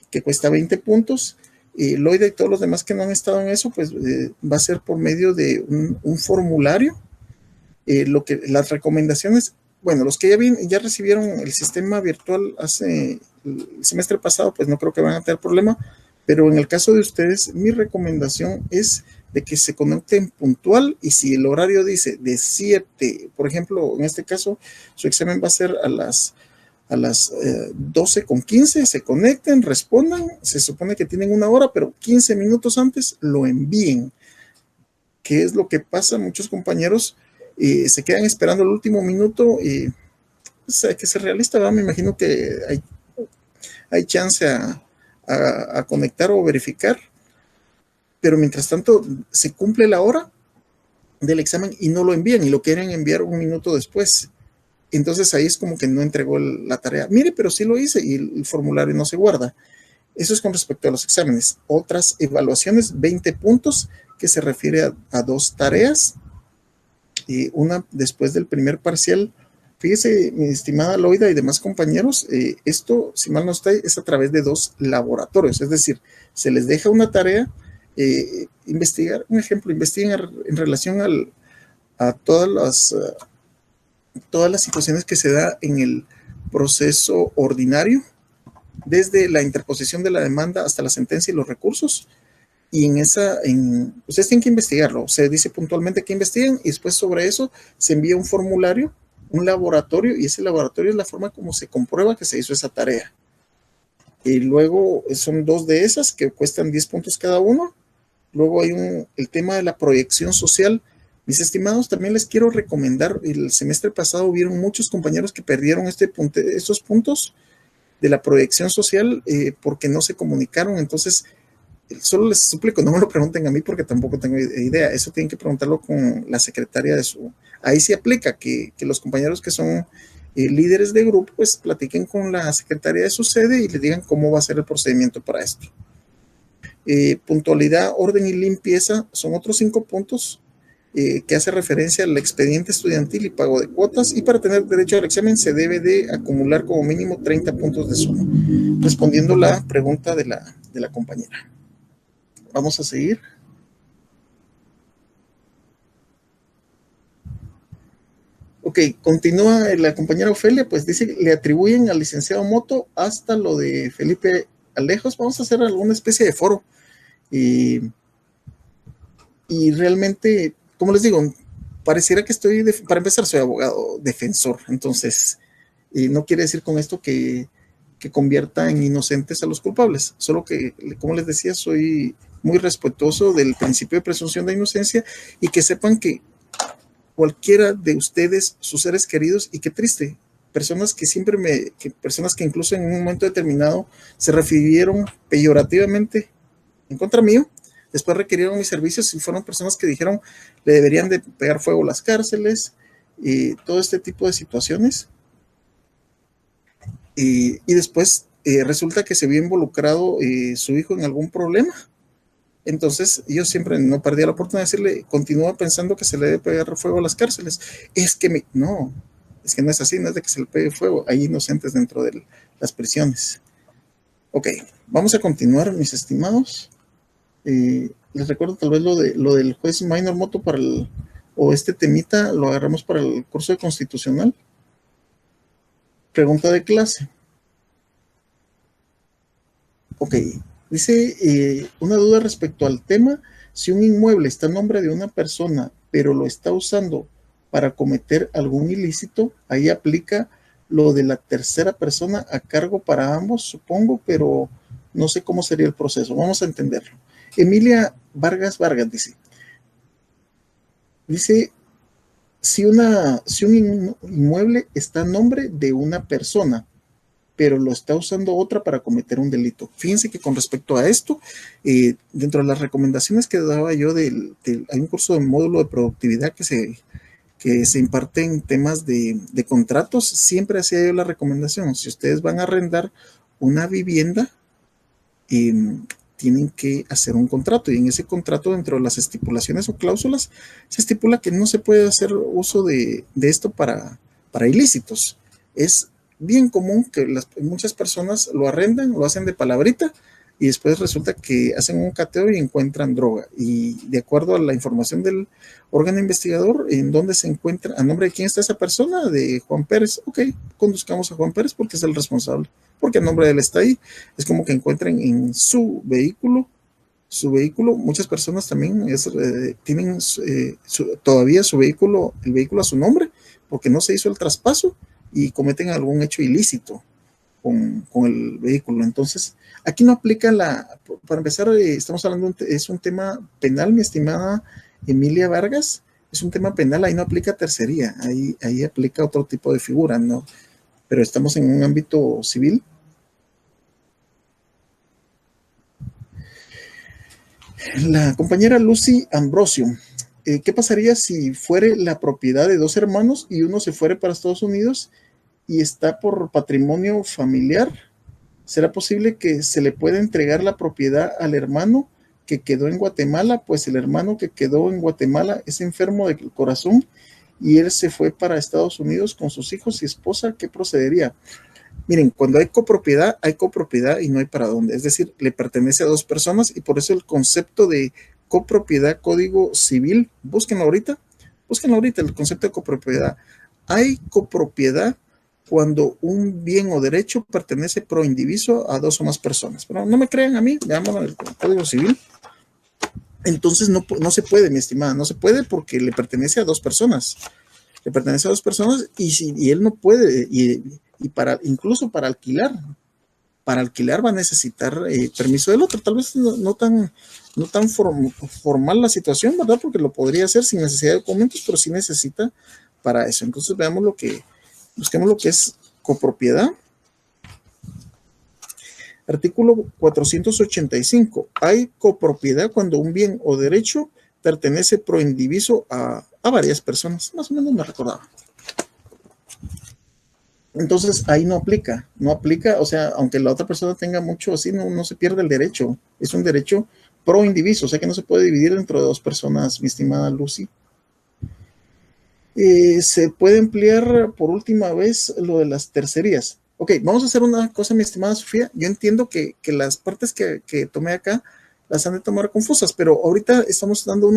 [SPEAKER 1] que cuesta 20 puntos. Loida y todos los demás que no han estado en eso, pues va a ser por medio de un formulario. Las recomendaciones, bueno, los que ya recibieron el sistema virtual hace el semestre pasado, pues no creo que van a tener problema, pero en el caso de ustedes, mi recomendación es de que se conecten puntual y si el horario dice de 7, por ejemplo, en este caso, su examen va a ser a las 12:15, se conecten, respondan, se supone que tienen una hora, pero 15 minutos antes lo envíen. ¿Qué es lo que pasa? Muchos compañeros se quedan esperando el último minuto y pues, hay que ser realista, ¿verdad? Me imagino que hay chance a conectar o verificar, pero mientras tanto se cumple la hora del examen y no lo envían y lo quieren enviar un minuto después. Entonces ahí es como que no entregó la tarea. Mire, pero sí lo hice y el formulario no se guarda. Eso es con respecto a los exámenes. Otras evaluaciones, 20 puntos, que se refiere a 2 tareas. Una después del primer parcial. Fíjese, mi estimada Loida y demás compañeros, esto, si mal no está, es a través de 2 laboratorios. Es decir, se les deja una tarea, investigar, un ejemplo, investiguen en relación a todas las situaciones que se da en el proceso ordinario, desde la interposición de la demanda hasta la sentencia y los recursos. y ustedes tienen que investigarlo. Se dice puntualmente que investiguen y después sobre eso se envía un formulario, un laboratorio, y ese laboratorio es la forma como se comprueba que se hizo esa tarea. Y luego son 2 de esas que cuestan 10 puntos cada uno. Luego hay el tema de la proyección social. Mis estimados, también les quiero recomendar, el semestre pasado hubieron muchos compañeros que perdieron estos puntos de la proyección social porque no se comunicaron. Entonces, solo les suplico, no me lo pregunten a mí porque tampoco tengo idea. Eso tienen que preguntarlo con la secretaria de su... Ahí sí aplica que los compañeros que son líderes de grupo, pues platiquen con la secretaria de su sede y le digan cómo va a ser el procedimiento para esto. Puntualidad, orden y limpieza son otros 5 puntos que hace referencia al expediente estudiantil y pago de cuotas, y para tener derecho al examen se debe de acumular como mínimo 30 puntos de suma, respondiendo la pregunta de la compañera. Vamos a seguir. Ok, continúa la compañera Ofelia, pues dice, le atribuyen al licenciado Moto hasta lo de Felipe Alejos. Vamos a hacer alguna especie de foro. Y realmente, como les digo, pareciera que para empezar, soy abogado defensor, entonces, no quiere decir con esto que convierta en inocentes a los culpables, solo que, como les decía, soy muy respetuoso del principio de presunción de inocencia, y que sepan que cualquiera de ustedes, sus seres queridos, y qué triste, personas personas que incluso en un momento determinado se refirieron peyorativamente en contra mío, después requirieron mis servicios y fueron personas que dijeron le deberían de pegar fuego a las cárceles y todo este tipo de situaciones. Y después resulta que se vio involucrado su hijo en algún problema. Entonces yo siempre no perdía la oportunidad de decirle, continúa pensando que se le debe pegar fuego a las cárceles. No, es que no es así, no es de que se le pegue fuego, hay inocentes dentro de las prisiones. Ok, vamos a continuar, mis estimados. Les recuerdo tal vez lo del juez Minor Moto o este temita lo agarramos para el curso de constitucional. Pregunta de clase. Ok, dice una duda respecto al tema: si un inmueble está a nombre de una persona, pero lo está usando para cometer algún ilícito, ahí aplica lo de la tercera persona a cargo para ambos, supongo, pero no sé cómo sería el proceso. Vamos a entenderlo. Emilia Vargas dice, si un inmueble está a nombre de una persona, pero lo está usando otra para cometer un delito. Fíjense que con respecto a esto, dentro de las recomendaciones que daba yo, hay un curso de módulo de productividad que se imparte en temas de contratos, siempre hacía yo la recomendación: si ustedes van a arrendar una vivienda, tienen que hacer un contrato, y en ese contrato, dentro de las estipulaciones o cláusulas, se estipula que no se puede hacer uso de esto para ilícitos. Es bien común que muchas personas lo arrendan, lo hacen de palabrita, y después resulta que hacen un cateo y encuentran droga. Y de acuerdo a la información del órgano investigador, en dónde se encuentra, a nombre de quién está esa persona, de Juan Pérez. Ok, conduzcamos a Juan Pérez porque es el responsable, porque a nombre de él está ahí. Es como que encuentren en su vehículo. Muchas personas también tienen todavía el vehículo a su nombre, porque no se hizo el traspaso y cometen algún hecho ilícito con el vehículo. Entonces, aquí no aplica para empezar, estamos hablando, es un tema penal, mi estimada Emilia Vargas, es un tema penal, ahí no aplica tercería, ahí aplica otro tipo de figura, ¿no? Pero estamos en un ámbito civil. La compañera Lucy Ambrosio, ¿qué pasaría si fuere la propiedad de 2 hermanos y uno se fuere para Estados Unidos y está por patrimonio familiar? ¿Será posible que se le pueda entregar la propiedad al hermano que quedó en Guatemala? Pues el hermano que quedó en Guatemala es enfermo del corazón y él se fue para Estados Unidos con sus hijos y esposa. ¿Qué procedería? Miren, cuando hay copropiedad y no hay para dónde. Es decir, le pertenece a 2 personas, y por eso el concepto de copropiedad, Código Civil, búsquenlo ahorita, el concepto de copropiedad. Hay copropiedad cuando un bien o derecho pertenece pro indiviso a 2 o más personas. Pero no me crean a mí, veamos el Código Civil. Entonces no se puede, mi estimada, no se puede porque le pertenece a dos personas. Le pertenece a dos personas y él no puede, incluso para alquilar va a necesitar permiso del otro. Tal vez no tan formal la situación, ¿verdad? Porque lo podría hacer sin necesidad de documentos, pero sí necesita para eso. Entonces busquemos lo que es copropiedad. Artículo 485. Hay copropiedad cuando un bien o derecho pertenece pro indiviso a varias personas. Más o menos me recordaba. Entonces ahí no aplica, o sea, aunque la otra persona tenga mucho así, no se pierde el derecho. Es un derecho pro indiviso, o sea que no se puede dividir dentro de dos personas, mi estimada Lucy. Se puede emplear por última vez lo de las tercerías. Ok, vamos a hacer una cosa, mi estimada Sofía. Yo entiendo que las partes que tomé acá las han de tomar confusas, pero ahorita estamos dando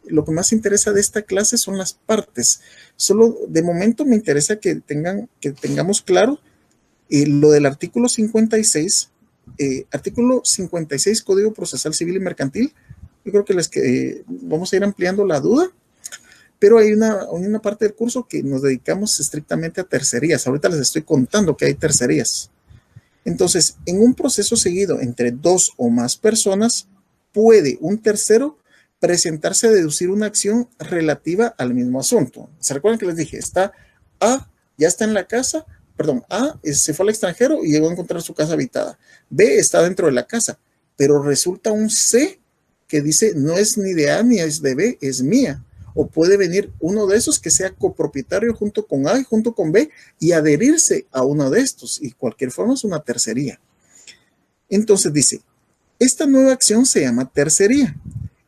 [SPEAKER 1] lo que más interesa de esta clase son las partes. Solo de momento me interesa que tengamos claro lo del artículo 56, artículo 56 Código Procesal Civil y Mercantil. Yo creo que vamos a ir ampliando la duda, pero hay una parte del curso que nos dedicamos estrictamente a tercerías. Ahorita les estoy contando que hay tercerías. Entonces, en un proceso seguido entre dos o más personas, puede un tercero presentarse a deducir una acción relativa al mismo asunto. ¿Se recuerdan que les dije? Ya está en la casa, perdón, se fue al extranjero y llegó a encontrar su casa habitada. B está dentro de la casa, pero resulta un C que dice no es ni de A ni es de B, es mía. O puede venir uno de esos que sea copropietario junto con A y junto con B y adherirse a uno de estos. Y cualquier forma es una tercería. Entonces dice, esta nueva acción se llama tercería.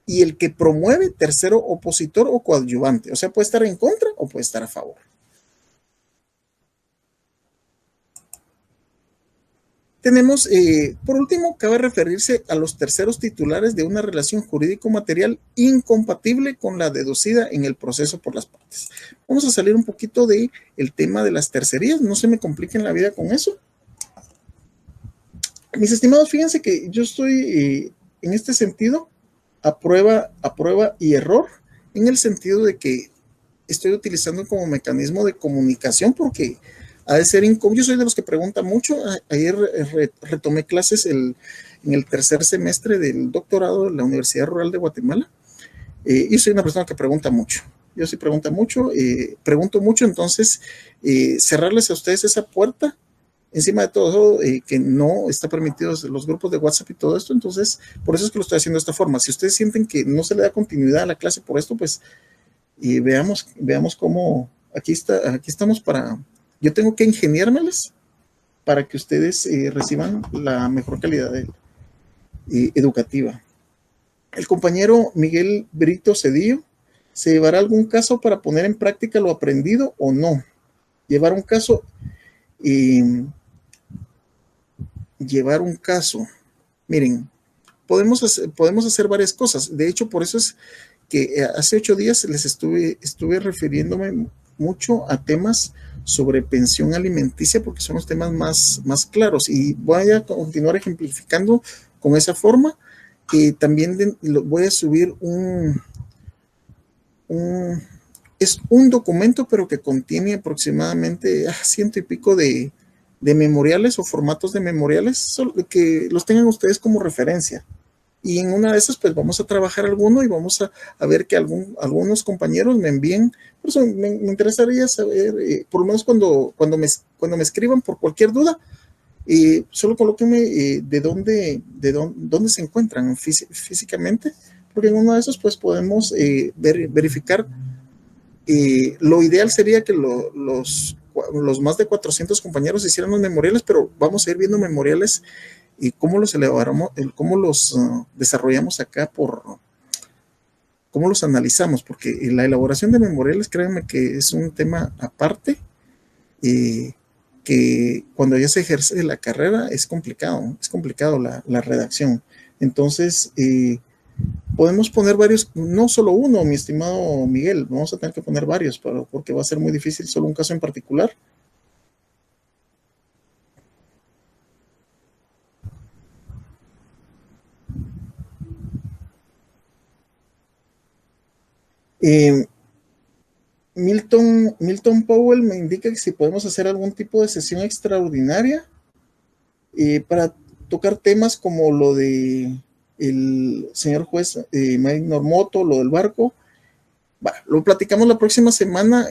[SPEAKER 1] Y el que promueve tercero opositor o coadyuvante. O sea, puede estar en contra o puede estar a favor. Tenemos, por último, cabe referirse a los terceros titulares de una relación jurídico-material incompatible con la deducida en el proceso por las partes. Vamos a salir un poquito del tema de las tercerías, no se me compliquen la vida con eso. Mis estimados, fíjense que yo estoy en este sentido a prueba y error, en el sentido de que estoy utilizando como mecanismo de comunicación porque ha de ser incómodo. Yo soy de los que pregunta mucho. Ayer retomé clases en el tercer semestre del doctorado de la Universidad Rural de Guatemala. Yo soy una persona que pregunta mucho. Yo sí pregunto mucho, entonces cerrarles a ustedes esa puerta, encima de todo, que no está permitido los grupos de WhatsApp y todo esto, entonces por eso es que lo estoy haciendo de esta forma. Si ustedes sienten que no se le da continuidad a la clase por esto, pues veamos cómo aquí estamos yo tengo que ingeniármelas para que ustedes reciban la mejor calidad educativa. El compañero Miguel Brito Cedillo, ¿se llevará algún caso para poner en práctica lo aprendido o no? Llevar un caso, miren, podemos hacer varias cosas. De hecho, por eso es que hace 8 días les estuve refiriéndome mucho a temas sobre pensión alimenticia porque son los temas más claros y voy a continuar ejemplificando con esa forma. También voy a subir es un documento, pero que contiene aproximadamente 100 y pico de memoriales o formatos de memoriales, que los tengan ustedes como referencia. Y en una de esas, pues vamos a trabajar alguno y vamos a ver que algunos compañeros me envíen. Por eso me interesaría saber, por lo menos cuando me escriban por cualquier duda, solo colóquenme de dónde se encuentran físicamente, porque en uno de esos, pues podemos verificar. Lo ideal sería que los más de 400 compañeros hicieran los memoriales, pero vamos a ir viendo memoriales y cómo los cómo los desarrollamos acá cómo los analizamos, porque la elaboración de memoriales, créanme que es un tema aparte, que cuando ya se ejerce la carrera es complicado la redacción. Entonces, podemos poner varios, no solo uno, mi estimado Miguel, vamos a tener que poner varios, porque va a ser muy difícil solo un caso en particular. Eh, Milton Powell me indica que si podemos hacer algún tipo de sesión extraordinaria para tocar temas como lo de el señor juez Mike Normoto, lo del barco. Lo platicamos la próxima semana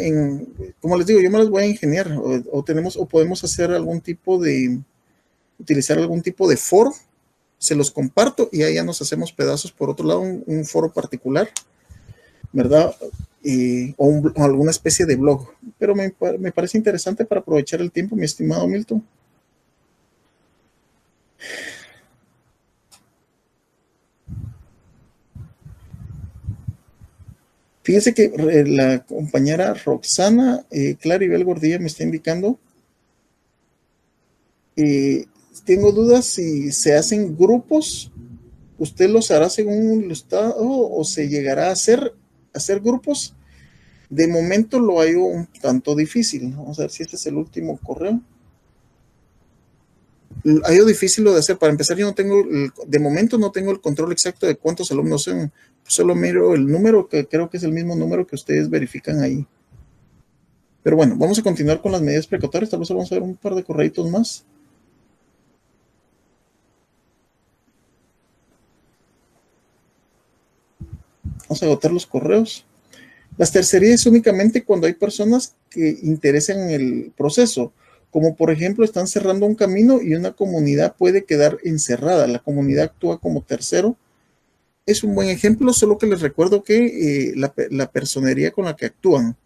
[SPEAKER 1] como les digo, yo me las voy a ingeniar o podemos hacer utilizar algún tipo de foro, se los comparto y ahí ya nos hacemos pedazos por otro lado, un foro particular, ¿verdad? O alguna especie de blog, pero me parece interesante para aprovechar el tiempo, mi estimado Milton. Fíjense que la compañera Roxana Claribel Gordilla me está indicando, tengo dudas si se hacen grupos, usted los hará según un listado o se llegará a hacer grupos. De momento lo hay un tanto difícil. Vamos a ver si este es el último correo. Hay algo difícil lo de hacer. Para empezar, yo no tengo, de momento no tengo el control exacto de cuántos alumnos son. Solo miro el número, que creo que es el mismo número que ustedes verifican ahí. Pero bueno, vamos a continuar con las medidas precautorias. Tal vez vamos a ver un par de correitos más. Vamos a agotar los correos. Las tercerías únicamente cuando hay personas que interesan en el proceso, como por ejemplo están cerrando un camino y una comunidad puede quedar encerrada. La comunidad actúa como tercero. Es un buen ejemplo, solo que les recuerdo que la personería con la que actúan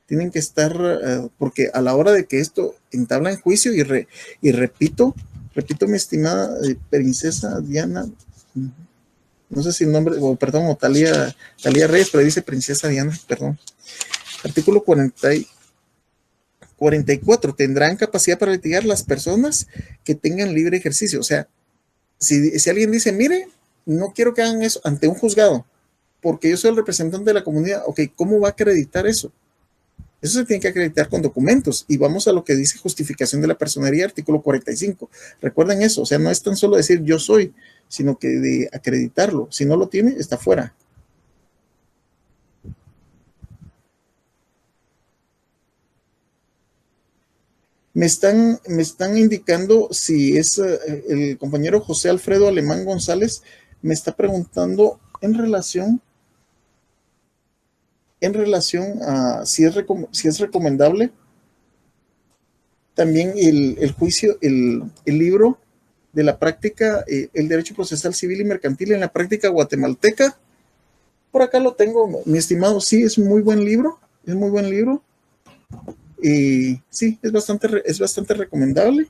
[SPEAKER 1] tienen que estar, porque a la hora de que esto entabla en juicio, y repito, mi estimada princesa Diana, no sé si el nombre, o perdón, o Talía Reyes, pero dice princesa Diana, perdón. Artículo 44, tendrán capacidad para litigar las personas que tengan libre ejercicio. O sea, si alguien dice, mire, no quiero que hagan eso ante un juzgado, porque yo soy el representante de la comunidad, ok, ¿cómo va a acreditar eso? Eso se tiene que acreditar con documentos y vamos a lo que dice justificación de la personería, artículo 45. Recuerden eso, o sea, no es tan solo decir yo soy, sino que de acreditarlo. Si no lo tiene, está fuera. Me están indicando si es el compañero José Alfredo Alemán González, me está preguntando en relación a si es recomendable también el juicio, el libro de la práctica, el derecho procesal civil y mercantil en la práctica guatemalteca. Por acá lo tengo, mi estimado, sí, es muy buen libro, es muy buen libro. Sí, es bastante recomendable.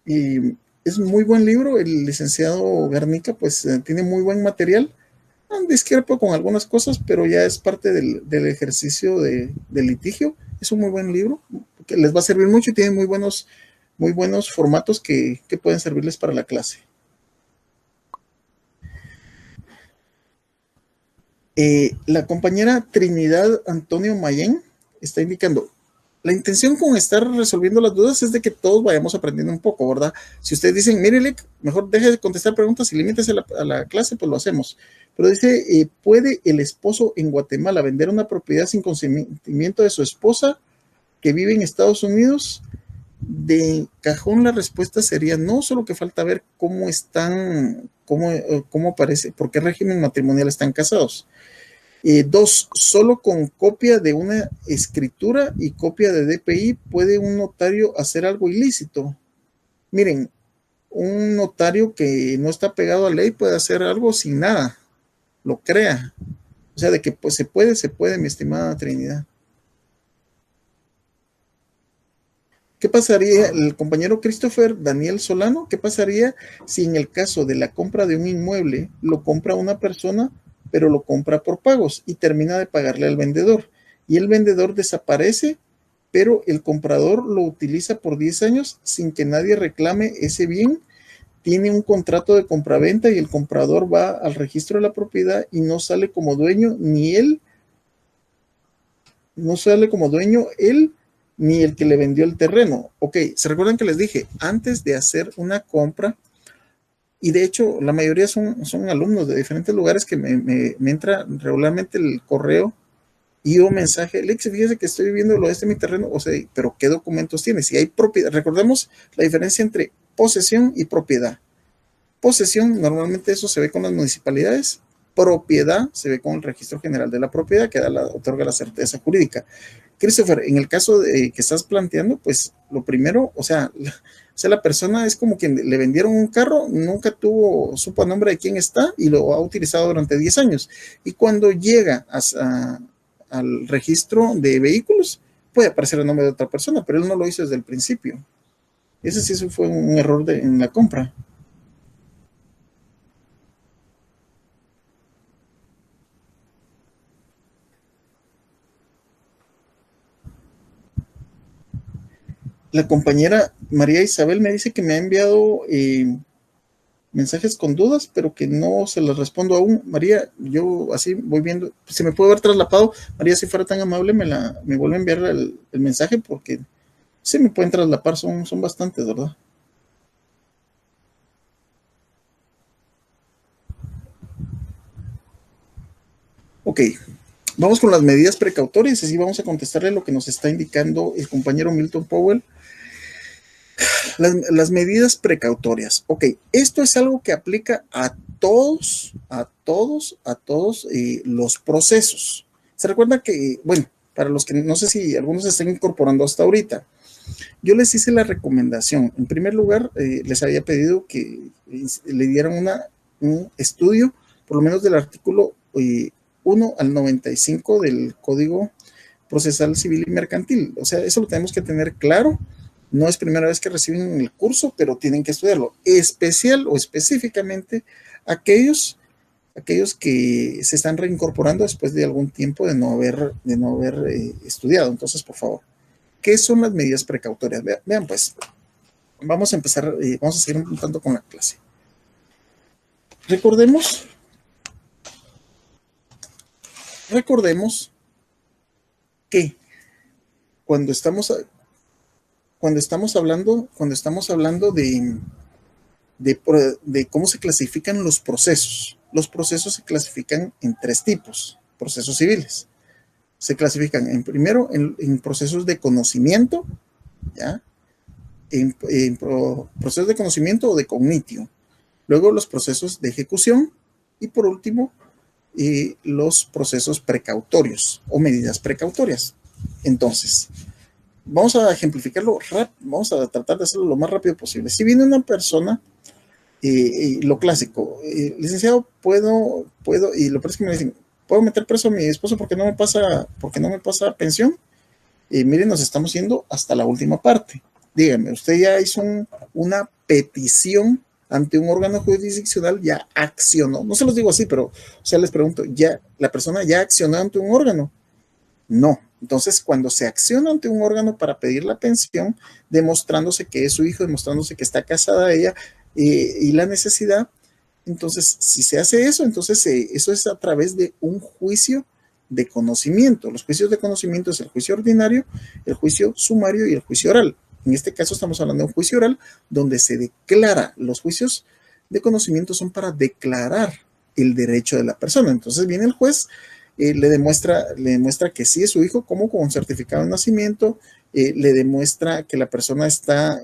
[SPEAKER 1] Y es muy buen libro. El licenciado Garnica, pues, tiene muy buen material. Discrepo con algunas cosas, pero ya es parte del ejercicio del litigio. Es un muy buen libro que les va a servir mucho y tiene muy buenos formatos que pueden servirles para la clase. La compañera Trinidad Antonio Mayén está indicando, la intención con estar resolviendo las dudas es de que todos vayamos aprendiendo un poco, ¿verdad? Si ustedes dicen, mire, mejor deje de contestar preguntas y limítese a la clase, pues lo hacemos. Pero dice, ¿puede el esposo en Guatemala vender una propiedad sin consentimiento de su esposa que vive en Estados Unidos? De cajón la respuesta sería no, solo que falta ver cómo aparece, por qué régimen matrimonial están casados. 2, solo con copia de una escritura y copia de DPI puede un notario hacer algo ilícito. Miren, un notario que no está pegado a ley puede hacer algo sin nada, lo crea. O sea, de que pues se puede, mi estimada Trinidad. ¿Qué pasaría, el compañero Christopher Daniel Solano, qué pasaría si en el caso de la compra de un inmueble lo compra una persona, pero lo compra por pagos y termina de pagarle al vendedor? Y el vendedor desaparece, pero el comprador lo utiliza por 10 años sin que nadie reclame ese bien. Tiene un contrato de compraventa y el comprador va al registro de la propiedad y no sale como dueño ni él, no sale como dueño él ni el que le vendió el terreno. Ok, ¿se recuerdan que les dije? Antes de hacer una compra, Y de hecho, la mayoría son alumnos de diferentes lugares que me entra regularmente el correo y un mensaje, Lex, fíjese que estoy viviendo lo de este mi terreno, o sea, pero ¿qué documentos tiene? Si hay propiedad, recordemos la diferencia entre posesión y propiedad. Posesión, normalmente eso se ve con las municipalidades, propiedad se ve con el registro general de la propiedad que otorga la certeza jurídica. Christopher, en el caso que estás planteando, pues lo primero, la persona es como quien le vendieron un carro, nunca supo a nombre de quién está y lo ha utilizado durante 10 años. Y cuando llega al registro de vehículos, puede aparecer el nombre de otra persona, pero él no lo hizo desde el principio. Ese sí eso fue un error en la compra. La compañera María Isabel me dice que me ha enviado mensajes con dudas, pero que no se las respondo aún. María, yo así voy viendo, si me puedo haber traslapado, María, si fuera tan amable, me vuelve a enviar el mensaje porque sí me pueden traslapar, son bastantes, ¿verdad? Ok, vamos con las medidas precautorias, así vamos a contestarle lo que nos está indicando el compañero Milton Powell. Las medidas precautorias. Ok, esto es algo que aplica a todos los procesos. Se recuerda que, bueno, para los que no sé si algunos se están incorporando hasta ahorita, yo les hice la recomendación. En primer lugar, les había pedido que le dieran un estudio, por lo menos del artículo 1 al 95 del Código Procesal Civil y Mercantil. O sea, eso lo tenemos que tener claro. No es primera vez que reciben el curso, pero tienen que estudiarlo. Especial o específicamente aquellos que se están reincorporando después de algún tiempo de no haber estudiado. Entonces, por favor, ¿qué son las medidas precautorias? Vean pues, vamos a empezar, vamos a seguir un tanto con la clase. Recordemos que cuando estamos hablando de cómo se clasifican los procesos se clasifican en tres tipos: procesos civiles. Se clasifican primero en procesos de conocimiento, ¿ya? Procesos de conocimiento o de cognitio. Luego los procesos de ejecución y por último los procesos precautorios o medidas precautorias. Entonces, vamos a ejemplificarlo vamos a tratar de hacerlo lo más rápido posible. Si viene una persona, lo clásico, licenciado, puedo, y lo peor es que me dicen, ¿puedo meter preso a mi esposo porque no me pasa pensión? Miren, nos estamos yendo hasta la última parte. Dígame, usted ya hizo una petición ante un órgano jurisdiccional, ya accionó, no se los digo así, pero, les pregunto, ¿ya la persona ya accionó ante un órgano? No. Entonces, cuando se acciona ante un órgano para pedir la pensión, demostrándose que es su hijo, demostrándose que está casada ella y la necesidad, entonces, si se hace eso, entonces eso es a través de un juicio de conocimiento. Los juicios de conocimiento es el juicio ordinario, el juicio sumario y el juicio oral. En este caso estamos hablando de un juicio oral donde se declara. Los juicios de conocimiento son para declarar el derecho de la persona. Entonces viene el juez, le demuestra que sí es su hijo, como con un certificado de nacimiento, le demuestra que la persona está,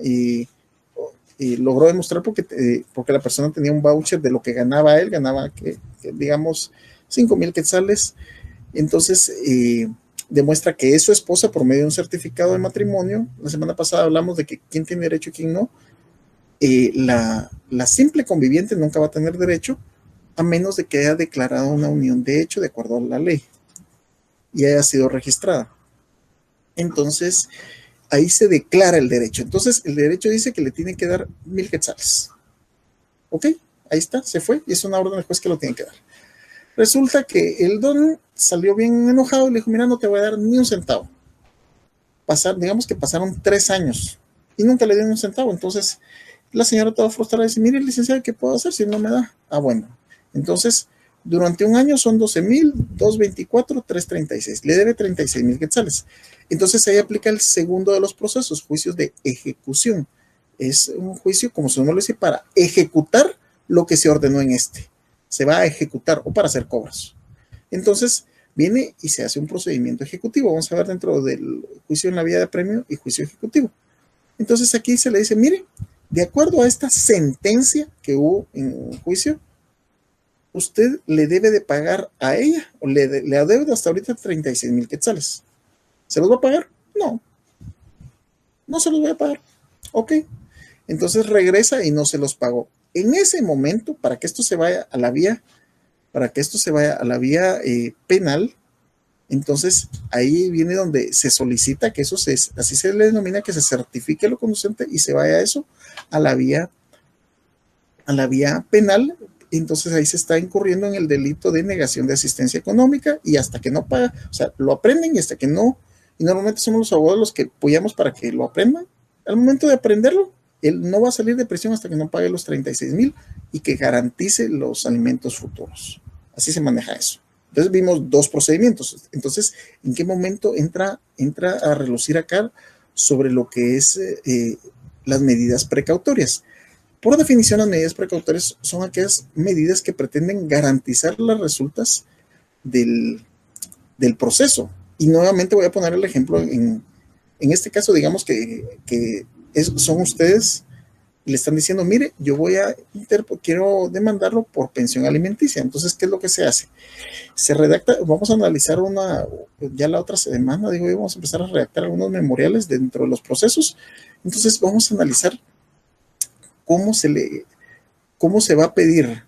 [SPEAKER 1] logró demostrar porque la persona tenía un voucher de lo que ganaba él, que digamos 5,000 quetzales. Entonces, demuestra que es su esposa por medio de un certificado de matrimonio. La semana pasada hablamos de que quién tiene derecho y quién no. La simple conviviente nunca va a tener derecho a menos de que haya declarado una unión de hecho de acuerdo a la ley y haya sido registrada. Entonces, ahí se declara el derecho. Entonces, el derecho dice que le tienen que dar 1,000 quetzales. Ok, ahí está, se fue y es una orden del juez que lo tiene que dar. Resulta que el don salió bien enojado y le dijo, mira, no te voy a dar ni un centavo. Digamos que pasaron 3 años y nunca le dieron un centavo. Entonces, la señora estaba frustrada y dice, mire, licenciado, ¿qué puedo hacer si no me da? Ah, bueno. Entonces, durante un año son 12,000, 224, 336. Le debe 36,000 quetzales. Entonces, ahí aplica el segundo de los procesos, juicios de ejecución. Es un juicio, como su nombre lo dice, para ejecutar lo que se ordenó en este. Se va a ejecutar o para hacer cobros. Entonces, viene y se hace un procedimiento ejecutivo. Vamos a ver dentro del juicio en la vía de apremio y juicio ejecutivo. Entonces, aquí se le dice, mire, de acuerdo a esta sentencia que hubo en juicio, usted le debe de pagar a ella, o le adeuda hasta ahorita 36,000 quetzales. ¿Se los va a pagar? No, no se los voy a pagar. Ok, entonces regresa y no se los pagó. En ese momento, para que esto se vaya a la vía, penal, entonces ahí viene donde se solicita que eso así se le denomina, que se certifique lo conducente y se vaya eso a la vía penal. Entonces ahí se está incurriendo en el delito de negación de asistencia económica, y hasta que no paga, o sea, lo aprenden y hasta que no, y normalmente somos los abogados los que apoyamos para que lo aprendan. Al momento de aprenderlo, él no va a salir de prisión hasta que no pague los 36,000 y que garantice los alimentos futuros. Así se maneja eso. Entonces vimos dos procedimientos. Entonces, ¿en qué momento entra a relucir acá sobre lo que es las medidas precautorias? Por definición, las medidas precautorias son aquellas medidas que pretenden garantizar las resultas del proceso. Y nuevamente voy a poner el ejemplo en este caso, digamos que son ustedes y le están diciendo, mire, yo quiero demandarlo por pensión alimenticia. Entonces, ¿qué es lo que se hace? Se redacta, vamos a analizar ya la otra semana, vamos a empezar a redactar algunos memoriales dentro de los procesos. Entonces, vamos a analizar cómo se va a pedir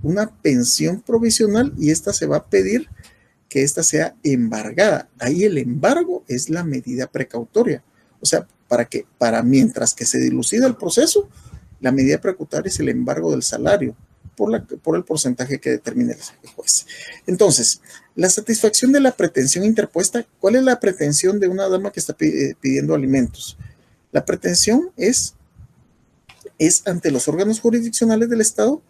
[SPEAKER 1] una pensión provisional, y esta se va a pedir que esta sea embargada. Ahí el embargo es la medida precautoria. O sea, mientras que se dilucida el proceso, la medida precautoria es el embargo del salario por el porcentaje que determine el juez. Entonces, la satisfacción de la pretensión interpuesta. ¿Cuál es la pretensión de una dama que está pidiendo alimentos? La pretensión es ante los órganos jurisdiccionales del Estado,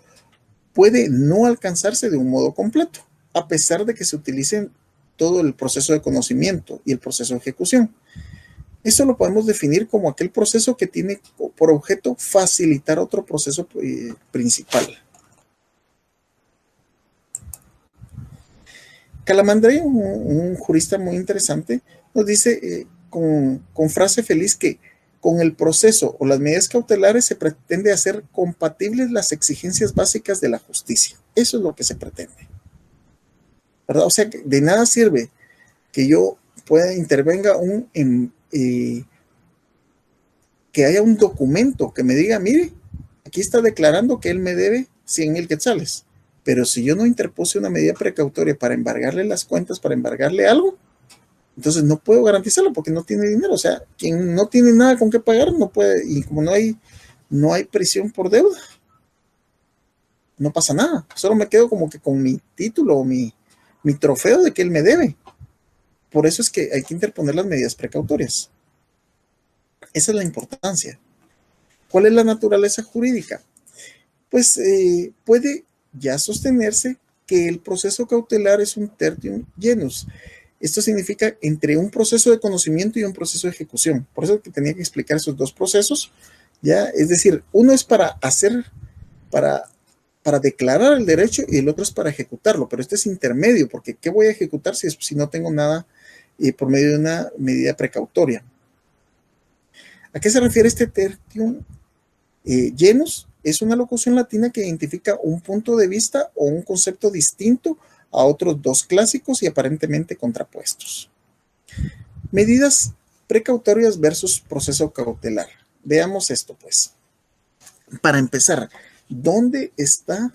[SPEAKER 1] puede no alcanzarse de un modo completo, a pesar de que se utilicen todo el proceso de conocimiento y el proceso de ejecución. Eso lo podemos definir como aquel proceso que tiene por objeto facilitar otro proceso principal. Calamandrei, un jurista muy interesante, nos dice con frase feliz que con el proceso o las medidas cautelares se pretende hacer compatibles las exigencias básicas de la justicia. Eso es lo que se pretende, ¿verdad? O sea, que de nada sirve que yo intervenga que haya un documento que me diga, mire, aquí está declarando que él me debe 100,000 quetzales, pero si yo no interpuse una medida precautoria para embargarle las cuentas, para embargarle algo, entonces no puedo garantizarlo porque no tiene dinero. O sea, quien no tiene nada con qué pagar no puede, y como no hay prisión por deuda, no pasa nada. Solo me quedo como que con mi título o mi trofeo de que él me debe. Por eso es que hay que interponer las medidas precautorias. Esa es la importancia. ¿Cuál es la naturaleza jurídica? Pues puede ya sostenerse que el proceso cautelar es un tertium genus. Esto significa entre un proceso de conocimiento y un proceso de ejecución. Por eso que tenía que explicar esos dos procesos. ¿Ya? Es decir, uno es para declarar el derecho y el otro es para ejecutarlo, pero este es intermedio, porque ¿qué voy a ejecutar si no tengo nada por medio de una medida precautoria? ¿A qué se refiere este tertium genus? Es una locución latina que identifica un punto de vista o un concepto distinto a otros dos clásicos y aparentemente contrapuestos. Medidas precautorias versus proceso cautelar. Veamos esto, pues. Para empezar, ¿dónde está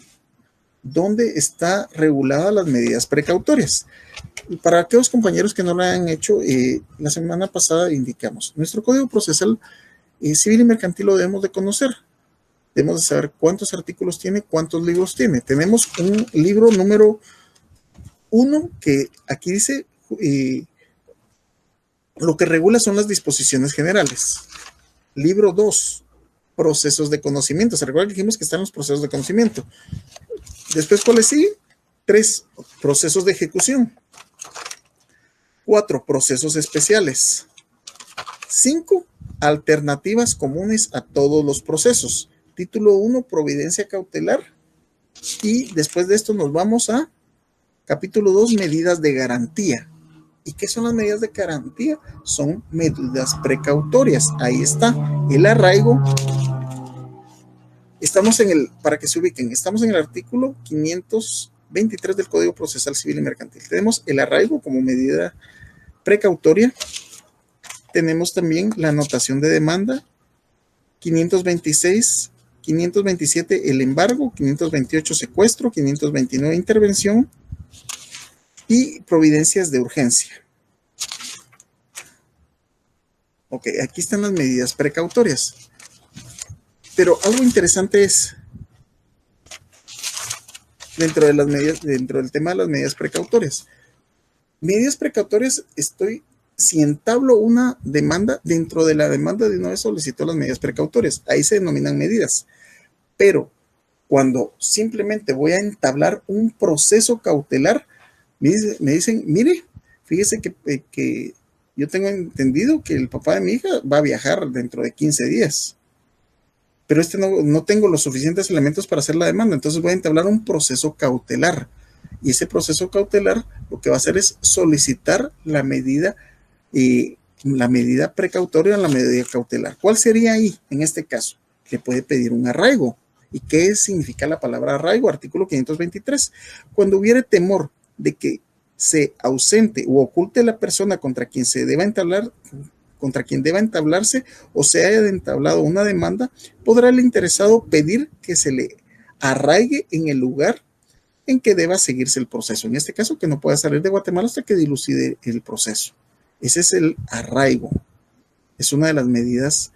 [SPEAKER 1] reguladas las medidas precautorias? Para aquellos compañeros que no lo han hecho, la semana pasada indicamos, nuestro Código Procesal Civil y Mercantil lo debemos de conocer. Debemos de saber cuántos artículos tiene, cuántos libros tiene. Tenemos un libro número 1 que aquí dice lo que regula son las disposiciones generales. Libro 2, procesos de conocimiento. ¿Se recuerda que dijimos que están los procesos de conocimiento? Después, ¿cuáles siguen? 3, procesos de ejecución. 4, procesos especiales. 5, alternativas comunes a todos los procesos. Título 1, providencia cautelar. Y después de esto nos vamos a capítulo 2, medidas de garantía. ¿Y qué son las medidas de garantía? Son medidas precautorias. Ahí está el arraigo. Estamos en el, para que se ubiquen, estamos en el artículo 523 del Código Procesal Civil y Mercantil. Tenemos el arraigo como medida precautoria. Tenemos también la anotación de demanda. 526, 527 el embargo, 528 secuestro, 529 intervención y providencias de urgencia. Ok, aquí están las medidas precautorias. Pero algo interesante es, dentro del tema de las medidas precautorias. Medidas precautorias, si entablo una demanda, dentro de la demanda de una vez solicito las medidas precautorias. Ahí se denominan medidas. Pero cuando simplemente voy a entablar un proceso cautelar, me dicen, mire, fíjese que yo tengo entendido que el papá de mi hija va a viajar dentro de 15 días. Pero no tengo los suficientes elementos para hacer la demanda, entonces voy a entablar un proceso cautelar. Y ese proceso cautelar lo que va a hacer es solicitar la medida precautoria o la medida cautelar. ¿Cuál sería ahí en este caso? Le puede pedir un arraigo. ¿Y qué significa la palabra arraigo? Artículo 523. Cuando hubiere temor de que se ausente o oculte la persona contra quien deba entablarse o se haya entablado una demanda, podrá el interesado pedir que se le arraigue en el lugar en que deba seguirse el proceso. En este caso, que no pueda salir de Guatemala hasta que dilucide el proceso. Ese es el arraigo. Es una de las medidas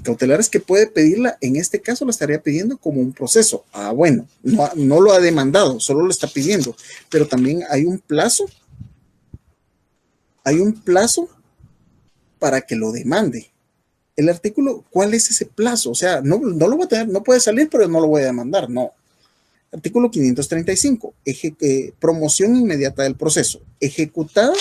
[SPEAKER 1] cautelares que puede pedirla. En este caso, la estaría pidiendo como un proceso. Bueno, no lo ha demandado, solo lo está pidiendo. Pero también hay un plazo. Hay un plazo para que lo demande. El artículo, ¿cuál es ese plazo? O sea, no lo va a tener, no puede salir, pero no lo voy a demandar, no. Artículo 535, promoción inmediata del proceso. Ejecutada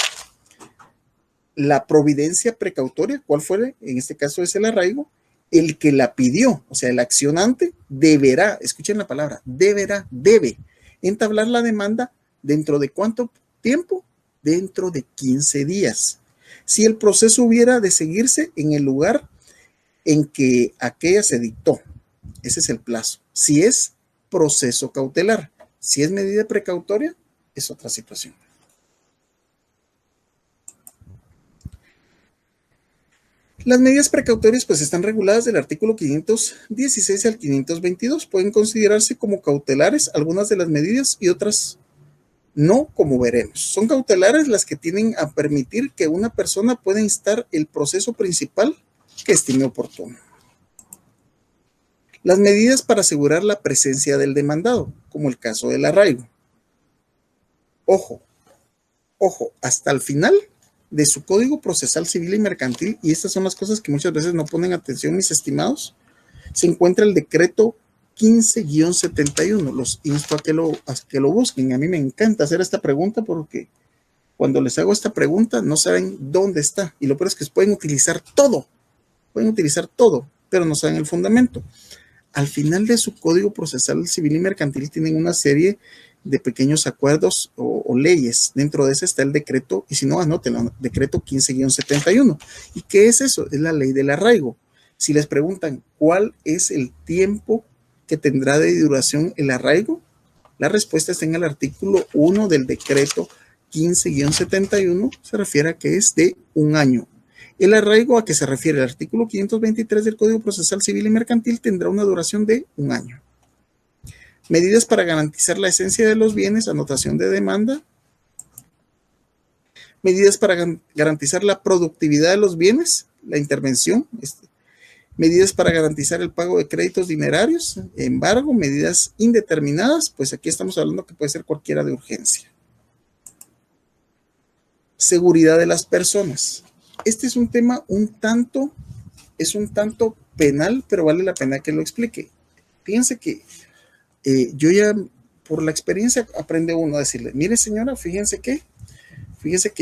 [SPEAKER 1] la providencia precautoria, ¿cuál fue? En este caso es el arraigo. El que la pidió, o sea, el accionante deberá, escuchen la palabra, debe entablar la demanda dentro de ¿cuánto tiempo? Dentro de 15 días. Si el proceso hubiera de seguirse en el lugar en que aquella se dictó. Ese es el plazo. Si es proceso cautelar, si es medida precautoria, es otra situación. Las medidas precautorias pues están reguladas del artículo 516 al 522. Pueden considerarse como cautelares algunas de las medidas y otras no, como veremos. Son cautelares las que tienen a permitir que una persona pueda instar el proceso principal que estime oportuno. Las medidas para asegurar la presencia del demandado, como el caso del arraigo. Ojo, hasta el final de su Código Procesal Civil y Mercantil, y estas son las cosas que muchas veces no ponen atención mis estimados, se encuentra el decreto 15-71. Los insto a que lo busquen. A mí me encanta hacer esta pregunta porque cuando les hago esta pregunta no saben dónde está. Y lo peor es que pueden utilizar todo, pero no saben el fundamento. Al final de su Código Procesal Civil y Mercantil tienen una serie de pequeños acuerdos o leyes. Dentro de ese está el decreto, y si no, anótenlo, decreto 15-71. ¿Y qué es eso? Es la ley del arraigo. Si les preguntan cuál es el tiempo que tendrá de duración el arraigo, la respuesta está en el artículo 1 del decreto 15-71, se refiere a que es de un año. El arraigo a que se refiere el artículo 523 del Código Procesal Civil y Mercantil tendrá una duración de un año. Medidas para garantizar la esencia de los bienes, anotación de demanda. Medidas para garantizar la productividad de los bienes, la intervención. Medidas para garantizar el pago de créditos dinerarios, embargo, medidas indeterminadas, pues aquí estamos hablando que puede ser cualquiera de urgencia. Seguridad de las personas. Este es un tema un tanto penal, pero vale la pena que lo explique. Fíjense que yo ya por la experiencia aprende uno a decirle, mire señora, fíjese que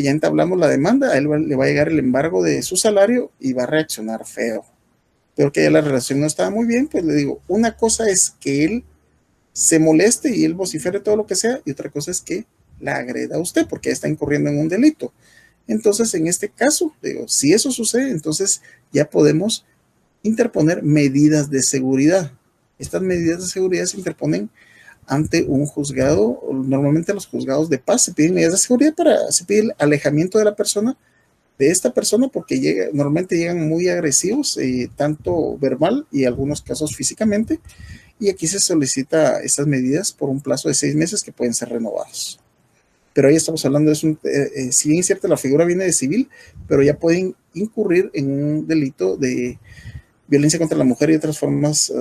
[SPEAKER 1] ya entablamos la demanda, a él le va a llegar el embargo de su salario y va a reaccionar feo. pero que ya la relación no estaba muy bien, pues le digo, una cosa es que él se moleste y él vocifere todo lo que sea, y otra cosa es que la agreda a usted, porque está incurriendo en un delito. Entonces, en este caso, digo, si eso sucede, entonces ya podemos interponer medidas de seguridad. Estas medidas de seguridad se interponen ante un juzgado, normalmente los juzgados de paz se piden medidas de seguridad se pide el alejamiento de esta persona, porque normalmente llegan muy agresivos, tanto verbal y en algunos casos físicamente, y aquí se solicita estas medidas por un plazo de 6 meses que pueden ser renovados. Pero ahí estamos hablando de si bien es cierto, la figura viene de civil, pero ya pueden incurrir en un delito de violencia contra la mujer y otras formas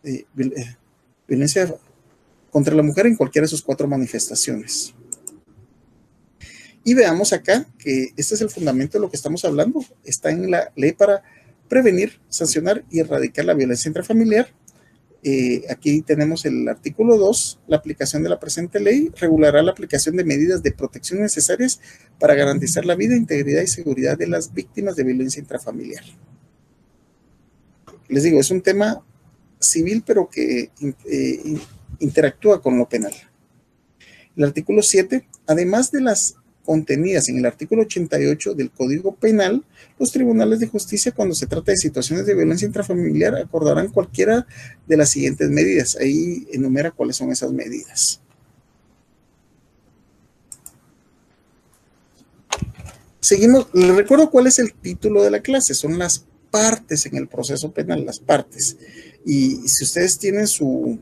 [SPEAKER 1] de violencia contra la mujer en cualquiera de sus 4 manifestaciones. Y veamos acá que este es el fundamento de lo que estamos hablando. Está en la ley para prevenir, sancionar y erradicar la violencia intrafamiliar. Aquí tenemos el artículo 2, la aplicación de la presente ley regulará la aplicación de medidas de protección necesarias para garantizar la vida, integridad y seguridad de las víctimas de violencia intrafamiliar. Les digo, es un tema civil, pero que interactúa con lo penal. El artículo 7, además de las contenidas en el artículo 88 del Código Penal, los tribunales de justicia, cuando se trata de situaciones de violencia intrafamiliar, acordarán cualquiera de las siguientes medidas. Ahí enumera cuáles son esas medidas. Seguimos, les recuerdo cuál es el título de la clase, son las partes en el proceso penal, las partes. Y si ustedes tienen su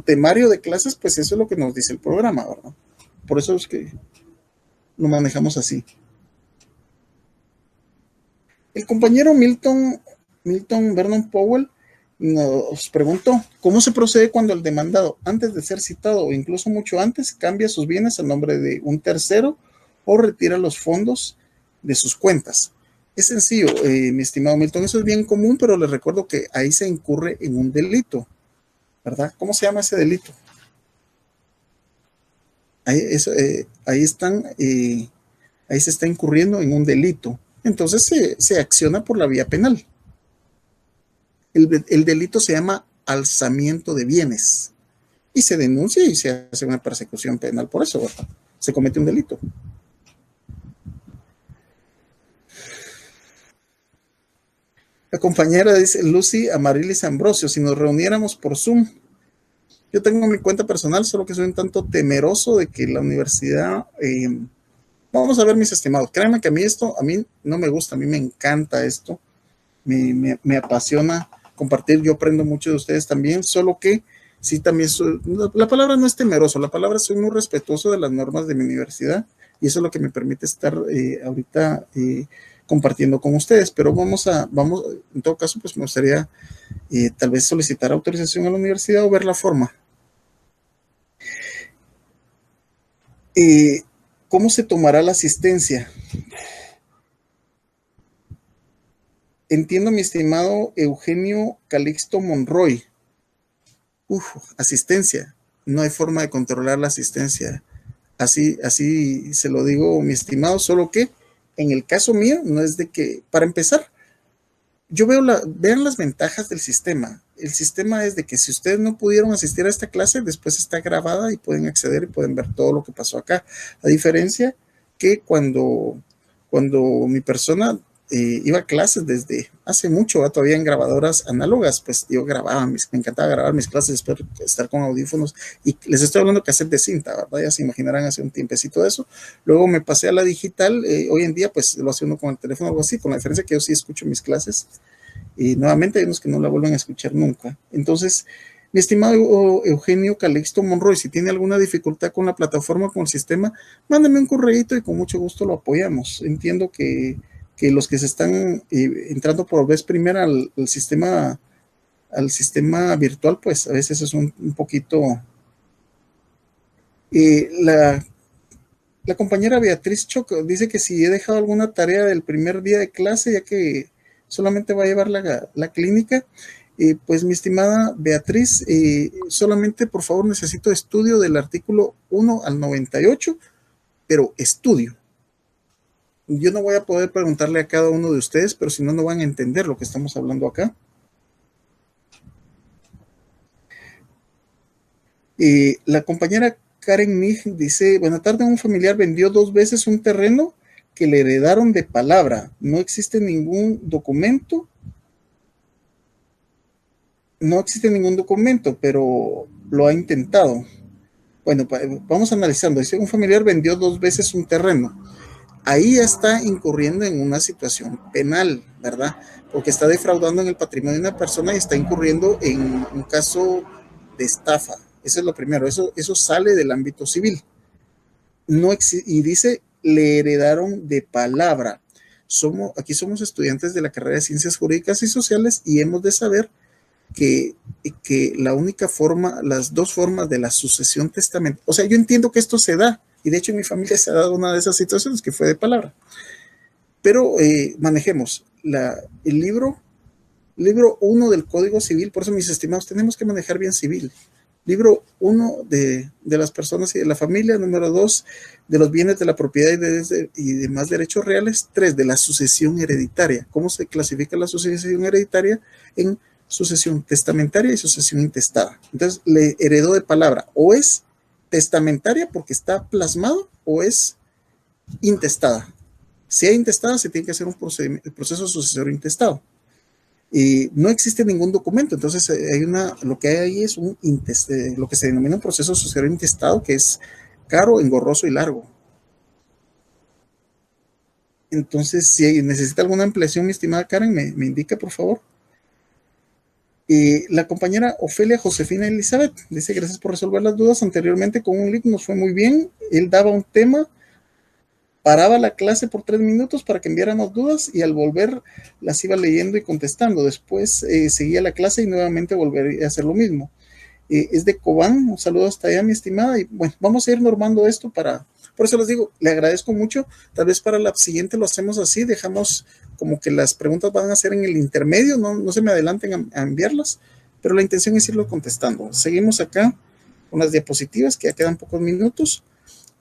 [SPEAKER 1] temario de clases, pues eso es lo que nos dice el programa, ¿verdad? Por eso es que lo manejamos así. El compañero Milton Vernon Powell nos preguntó, ¿cómo se procede cuando el demandado, antes de ser citado o incluso mucho antes, cambia sus bienes a nombre de un tercero o retira los fondos de sus cuentas? Es sencillo, mi estimado Milton, eso es bien común, pero les recuerdo que ahí se incurre en un delito, ¿verdad? ¿Cómo se llama ese delito? Ahí se está incurriendo en un delito. Entonces se acciona por la vía penal. El delito se llama alzamiento de bienes y se denuncia y se hace una persecución penal por eso, ¿verdad? Se comete un delito. La compañera dice, Lucy Amarilis Ambrosio, si nos reuniéramos por Zoom. Yo tengo mi cuenta personal, solo que soy un tanto temeroso de que la universidad... vamos a ver, mis estimados, créanme que a mí no me gusta, a mí me encanta esto, me apasiona compartir, yo aprendo mucho de ustedes también, solo que sí también la palabra no es temeroso, la palabra soy muy respetuoso de las normas de mi universidad y eso es lo que me permite estar ahorita compartiendo con ustedes, pero vamos, en todo caso, pues me gustaría tal vez solicitar autorización a la universidad o ver la forma. ¿Cómo se tomará la asistencia? Entiendo, mi estimado Eugenio Calixto Monroy. Asistencia. No hay forma de controlar la asistencia. Así se lo digo, mi estimado, solo que en el caso mío no es de que, para empezar, vean las ventajas del sistema. El sistema es de que si ustedes no pudieron asistir a esta clase, después está grabada y pueden acceder y pueden ver todo lo que pasó acá. A diferencia que cuando mi persona iba a clases desde hace mucho, todavía en grabadoras análogas, pues yo grababa, me encantaba grabar mis clases, espero estar con audífonos, y les estoy hablando de cassette de cinta, ¿verdad? Ya se imaginarán hace un tiempecito de eso. Luego me pasé a la digital, hoy en día pues lo hace uno con el teléfono o algo así, con la diferencia que yo sí escucho mis clases, y nuevamente hay unos que no la vuelven a escuchar nunca. Entonces, mi estimado Eugenio Calixto Monroy, si tiene alguna dificultad con la plataforma, con el sistema, mándame un correíto y con mucho gusto lo apoyamos. Entiendo que los que se están entrando por vez primera al sistema virtual, pues a veces es un poquito... la compañera Beatriz Choco dice que si he dejado alguna tarea del primer día de clase, ya que solamente va a llevar la clínica, pues mi estimada Beatriz, solamente por favor necesito estudio del artículo 1 al 98, pero estudio. Yo no voy a poder preguntarle a cada uno de ustedes, pero si no, no van a entender lo que estamos hablando acá. La compañera Karen Mig dice, buenas tardes, un familiar vendió 2 veces un terreno que le heredaron de palabra. No existe ningún documento. No existe ningún documento, pero lo ha intentado. Bueno, vamos analizando. Dice, un familiar vendió 2 veces un terreno. Ahí ya está incurriendo en una situación penal, ¿verdad? Porque está defraudando en el patrimonio de una persona y está incurriendo en un caso de estafa. Eso es lo primero. Eso sale del ámbito civil. No y dice, le heredaron de palabra. Aquí somos estudiantes de la carrera de Ciencias Jurídicas y Sociales y hemos de saber que, que la única forma, las dos formas de la sucesión testamentaria, o sea, yo entiendo que esto se da, y de hecho en mi familia se ha dado una de esas situaciones que fue de palabra, pero manejemos el libro 1 del Código Civil, por eso mis estimados, tenemos que manejar bien civil. Libro 1 de las personas y de la familia, número 2 de los bienes de la propiedad y demás derechos reales, 3 de la sucesión hereditaria. ¿Cómo se clasifica la sucesión hereditaria? En sucesión testamentaria y sucesión intestada. Entonces, le heredó de palabra, o es testamentaria porque está plasmado, o es intestada. Si hay intestada, se tiene que hacer el proceso sucesorio intestado. Y no existe ningún documento, entonces lo que hay ahí es lo que se denomina un proceso sucesorio intestado, que es caro, engorroso y largo. Entonces, si necesita alguna ampliación, mi estimada Karen, me indica, por favor. La compañera Ofelia Josefina Elizabeth dice, gracias por resolver las dudas anteriormente con un link, nos fue muy bien. Él daba un tema, paraba la clase por 3 minutos para que enviáramos dudas y al volver las iba leyendo y contestando. Después seguía la clase y nuevamente volvería a hacer lo mismo. Es de Cobán, un saludo hasta allá, mi estimada. Y bueno, vamos a ir normando esto por eso les digo, le agradezco mucho. Tal vez para la siguiente lo hacemos así, dejamos como que las preguntas van a ser en el intermedio, no se me adelanten a enviarlas, pero la intención es irlo contestando. Seguimos acá con las diapositivas, que ya quedan pocos minutos.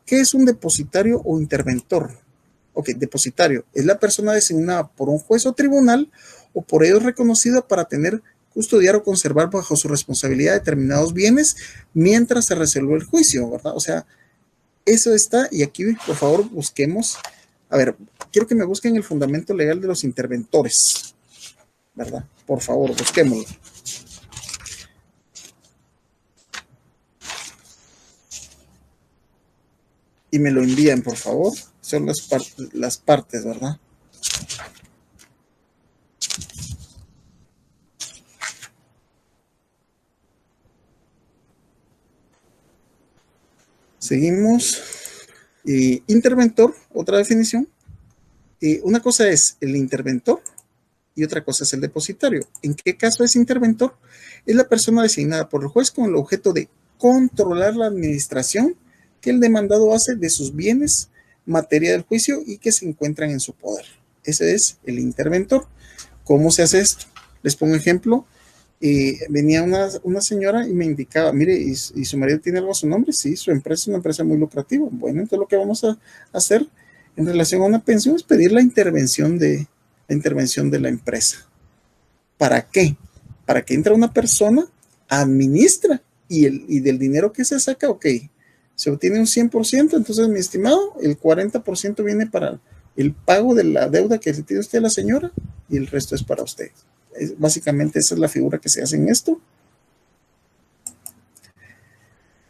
[SPEAKER 1] ¿Qué es un depositario o interventor? Ok, depositario es la persona designada por un juez o tribunal o por ellos reconocida para tener, custodiar o conservar bajo su responsabilidad determinados bienes mientras se resuelve el juicio, ¿verdad? O sea, eso está, y aquí por favor busquemos, a ver, quiero que me busquen el fundamento legal de los interventores, ¿verdad? Por favor, busquémoslo. Y me lo envían, por favor. Son las partes, ¿verdad? Seguimos. Interventor, otra definición. Una cosa es el interventor y otra cosa es el depositario. ¿En qué caso es interventor? Es la persona designada por el juez con el objeto de controlar la administración que el demandado hace de sus bienes, materia del juicio y que se encuentran en su poder. Ese es el interventor. ¿Cómo se hace esto? Les pongo ejemplo. Venía una señora y me indicaba, mire, ¿y su marido tiene algo a su nombre? Sí, su empresa es una empresa muy lucrativa. Bueno, entonces lo que vamos a hacer en relación a una pensión es pedir la intervención de la empresa. ¿Para qué? Para que entre una persona, administra y del dinero que se saca, ok, se obtiene un 100%, entonces mi estimado, el 40% viene para el pago de la deuda que tiene usted a la señora y el resto es para usted. Básicamente esa es la figura que se hace en esto.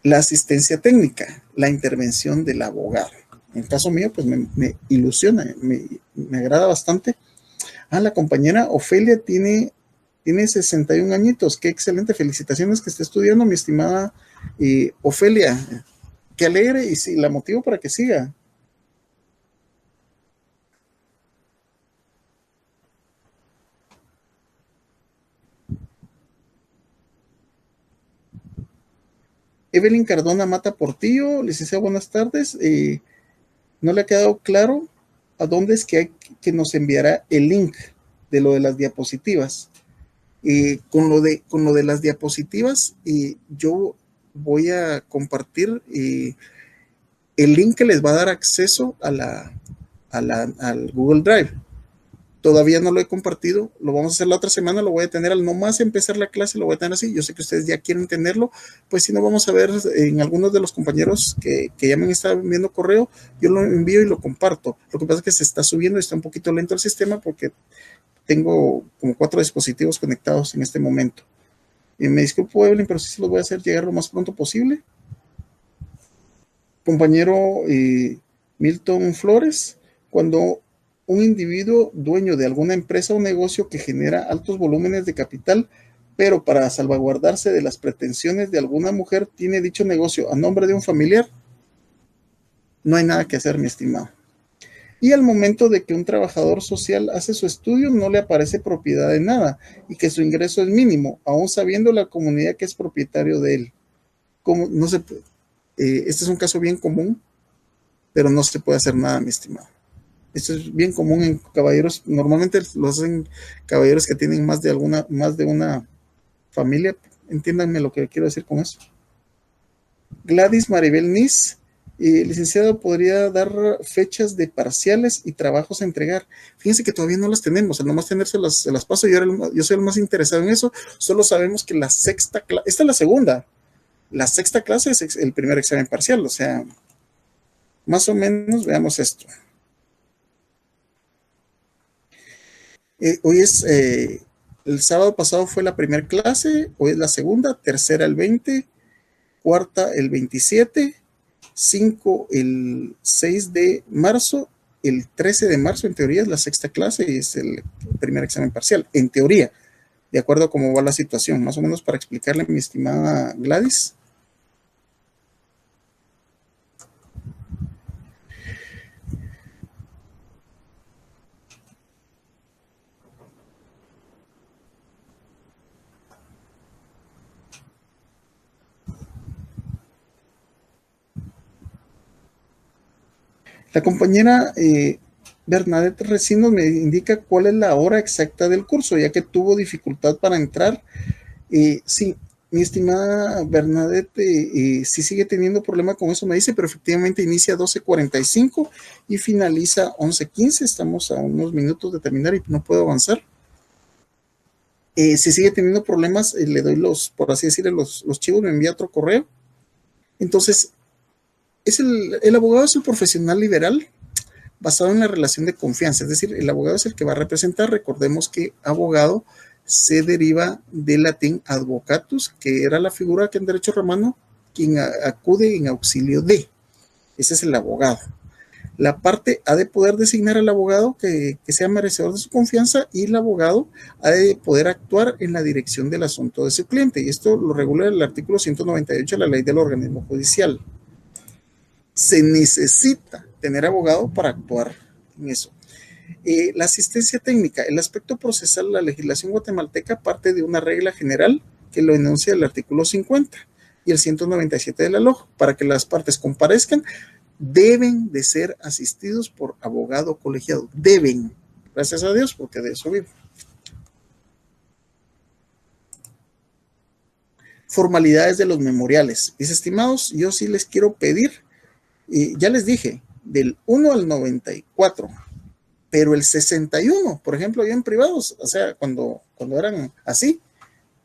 [SPEAKER 1] La asistencia técnica, la intervención del abogado. En el caso mío, pues me ilusiona, me agrada bastante. La compañera Ofelia tiene 61 añitos. Qué excelente, felicitaciones que esté estudiando, mi estimada Ofelia. Qué alegre y sí, la motivo para que siga. Evelyn Cardona Mata Portillo, licenciada, buenas tardes. No le ha quedado claro a dónde es que nos enviará el link de lo de las diapositivas. Con lo de las diapositivas, yo voy a compartir el link que les va a dar acceso al Google Drive. Todavía no lo he compartido, lo vamos a hacer la otra semana, lo voy a tener al nomás empezar la clase, lo voy a tener así. Yo sé que ustedes ya quieren tenerlo, pues si no, vamos a ver en algunos de los compañeros que ya me han estado enviando correo, yo lo envío y lo comparto. Lo que pasa es que se está subiendo y está un poquito lento el sistema porque tengo como 4 dispositivos conectados en este momento. Y me disculpo, Evelyn, pero sí se los voy a hacer llegar lo más pronto posible. Compañero Milton Flores, cuando un individuo dueño de alguna empresa o negocio que genera altos volúmenes de capital, pero para salvaguardarse de las pretensiones de alguna mujer, tiene dicho negocio a nombre de un familiar, no hay nada que hacer, mi estimado. Y al momento de que un trabajador social hace su estudio, no le aparece propiedad de nada y que su ingreso es mínimo, aún sabiendo la comunidad que es propietario de él. Como no se, este es un caso bien común, pero no se puede hacer nada, mi estimado. Esto es bien común en caballeros, normalmente lo hacen caballeros que tienen más de una familia. Entiéndanme lo que quiero decir con eso. Gladys Maribel Nis, licenciado, ¿podría dar fechas de parciales y trabajos a entregar? Fíjense que todavía no las tenemos, al nomás tenerse las paso, yo soy el más interesado en eso. Solo sabemos que la sexta clase, esta es la sexta clase es el primer examen parcial, o sea, más o menos veamos esto. Hoy es, el sábado pasado fue la primera clase, hoy es la segunda, tercera el 20, cuarta el 27, 5 el 6 de marzo, el 13 de marzo en teoría es la sexta clase y es el primer examen parcial, en teoría, de acuerdo a cómo va la situación, más o menos para explicarle a mi estimada Gladys. La compañera Bernadette Recinos me indica cuál es la hora exacta del curso, ya que tuvo dificultad para entrar. Sí, mi estimada Bernadette, sí sigue teniendo problema con eso, me dice, pero efectivamente inicia 12:45 y finaliza 11:15. Estamos a unos minutos de terminar y no puedo avanzar. Si sigue teniendo problemas, le doy por así decirlo, los chivos, me envía otro correo. Entonces, el abogado es el profesional liberal basado en la relación de confianza, es decir, el abogado es el que va a representar. Recordemos que abogado se deriva del latín advocatus, que era la figura que en derecho romano quien acude en auxilio de. Ese es el abogado. La parte ha de poder designar al abogado que sea merecedor de su confianza, y el abogado ha de poder actuar en la dirección del asunto de su cliente, y esto lo regula el artículo 198 de la ley del organismo judicial. Se necesita tener abogado para actuar en eso. La asistencia técnica, el aspecto procesal, la legislación guatemalteca parte de una regla general que lo enuncia el artículo 50 y el 197 de la LOJ. Para que las partes comparezcan, deben de ser asistidos por abogado colegiado. Deben. Gracias a Dios, porque de eso vivo. Formalidades de los memoriales. Mis estimados, yo sí les quiero pedir, ya les dije, del 1 al 94, pero el 61, por ejemplo, yo en privados, o sea, cuando eran así,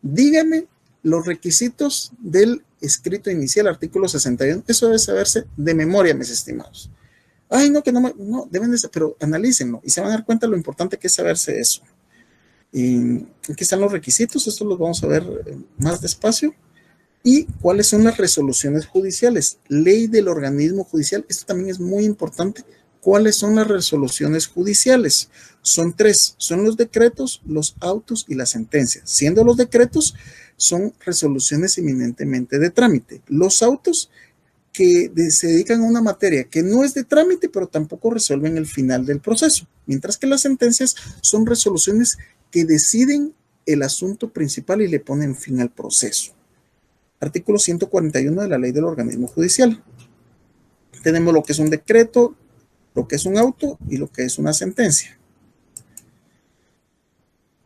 [SPEAKER 1] díganme los requisitos del escrito inicial, artículo 61, eso debe saberse de memoria, mis estimados. Ay, no, que no, deben de ser, pero analícenlo y se van a dar cuenta lo importante que es saberse eso. Y aquí están los requisitos, estos los vamos a ver más despacio. ¿Y cuáles son las resoluciones judiciales? Ley del organismo judicial, esto también es muy importante. ¿Cuáles son las resoluciones judiciales? Son 3, son los decretos, los autos y las sentencias. Siendo los decretos, son resoluciones eminentemente de trámite. Los autos, que se dedican a una materia que no es de trámite, pero tampoco resuelven el final del proceso. Mientras que las sentencias son resoluciones que deciden el asunto principal y le ponen fin al proceso. Artículo 141 de la ley del organismo judicial. Tenemos lo que es un decreto, lo que es un auto y lo que es una sentencia.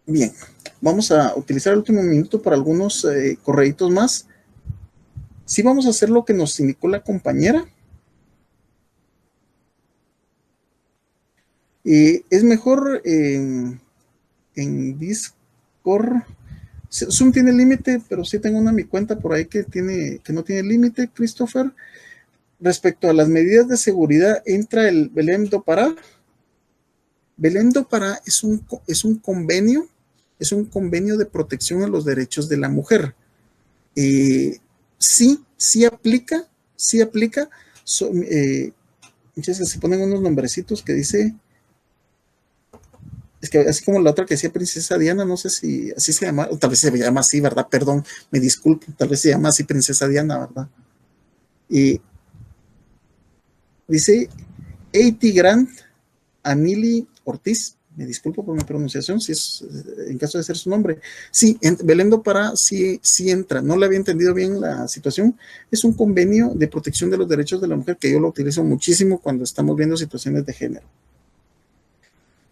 [SPEAKER 1] Bien, vamos a utilizar el último minuto para algunos correitos más. Sí, vamos a hacer lo que nos indicó la compañera. Es mejor en Discord. Zoom tiene límite, pero sí tengo una mi cuenta por ahí que no tiene límite, Christopher. Respecto a las medidas de seguridad, entra el Belém do Pará. Belém do Pará es un convenio de protección a los derechos de la mujer. Sí aplica. Se ponen unos nombrecitos que dice, es que así como la otra que decía Princesa Diana, no sé si así se llama, o tal vez se llama así, ¿verdad? Perdón, me disculpo, tal vez se llama así Princesa Diana, ¿verdad? Y dice A.T. Grant Anili Ortiz, me disculpo por mi pronunciación, si es en caso de ser su nombre. Sí, Belém do Pará sí entra, no le había entendido bien la situación. Es un convenio de protección de los derechos de la mujer que yo lo utilizo muchísimo cuando estamos viendo situaciones de género.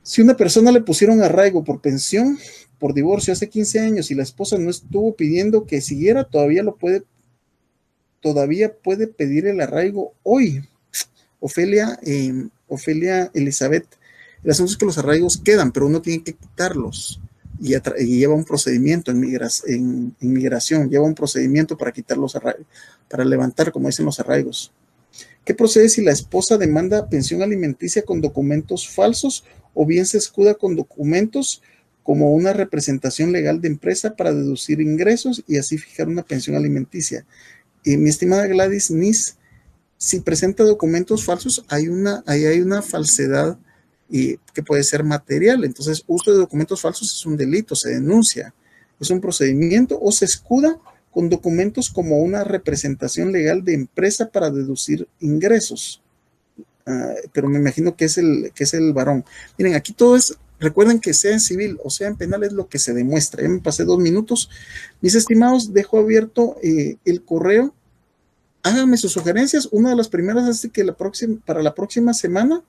[SPEAKER 1] Si una persona le pusieron arraigo por pensión, por divorcio hace 15 años y la esposa no estuvo pidiendo que siguiera, todavía puede pedir el arraigo hoy. Ofelia Elizabeth, el asunto es que los arraigos quedan, pero uno tiene que quitarlos y lleva un procedimiento en migración, lleva un procedimiento para quitar los arraigos, para levantar, como dicen, los arraigos. ¿Qué procede si la esposa demanda pensión alimenticia con documentos falsos o bien se escuda con documentos como una representación legal de empresa para deducir ingresos y así fijar una pensión alimenticia? Mi estimada Gladys Nis, si presenta documentos falsos, ahí hay una falsedad que puede ser material. Entonces, uso de documentos falsos es un delito, se denuncia, es un procedimiento, o se escuda con documentos como una representación legal de empresa para deducir ingresos. Pero me imagino que es el varón. Miren, aquí todo es, recuerden que sea en civil o sea en penal es lo que se demuestra. Ya me pasé 2 minutos. Mis estimados, dejo abierto el correo. Háganme sus sugerencias. Una de las primeras es que para la próxima semana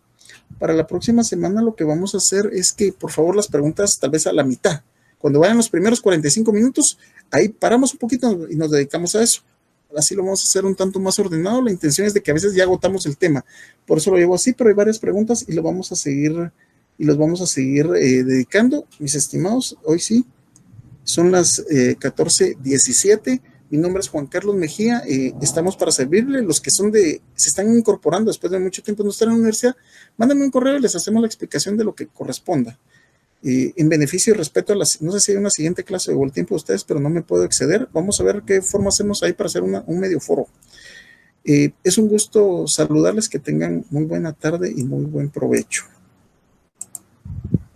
[SPEAKER 1] lo que vamos a hacer es que por favor las preguntas tal vez a la mitad. Cuando vayan los primeros 45 minutos, ahí paramos un poquito y nos dedicamos a eso. Así lo vamos a hacer un tanto más ordenado. La intención es de que a veces ya agotamos el tema. Por eso lo llevo así, pero hay varias preguntas y los vamos a seguir dedicando. Mis estimados, hoy sí, son las 14:17. Mi nombre es Juan Carlos Mejía, estamos para servirle. Los que se están incorporando después de mucho tiempo no estar en la universidad, mándenme un correo y les hacemos la explicación de lo que corresponda. En beneficio y respeto a no sé si hay una siguiente clase o el tiempo de ustedes, pero no me puedo exceder. Vamos a ver qué forma hacemos ahí para hacer un medio foro. Es un gusto saludarles, que tengan muy buena tarde y muy buen provecho.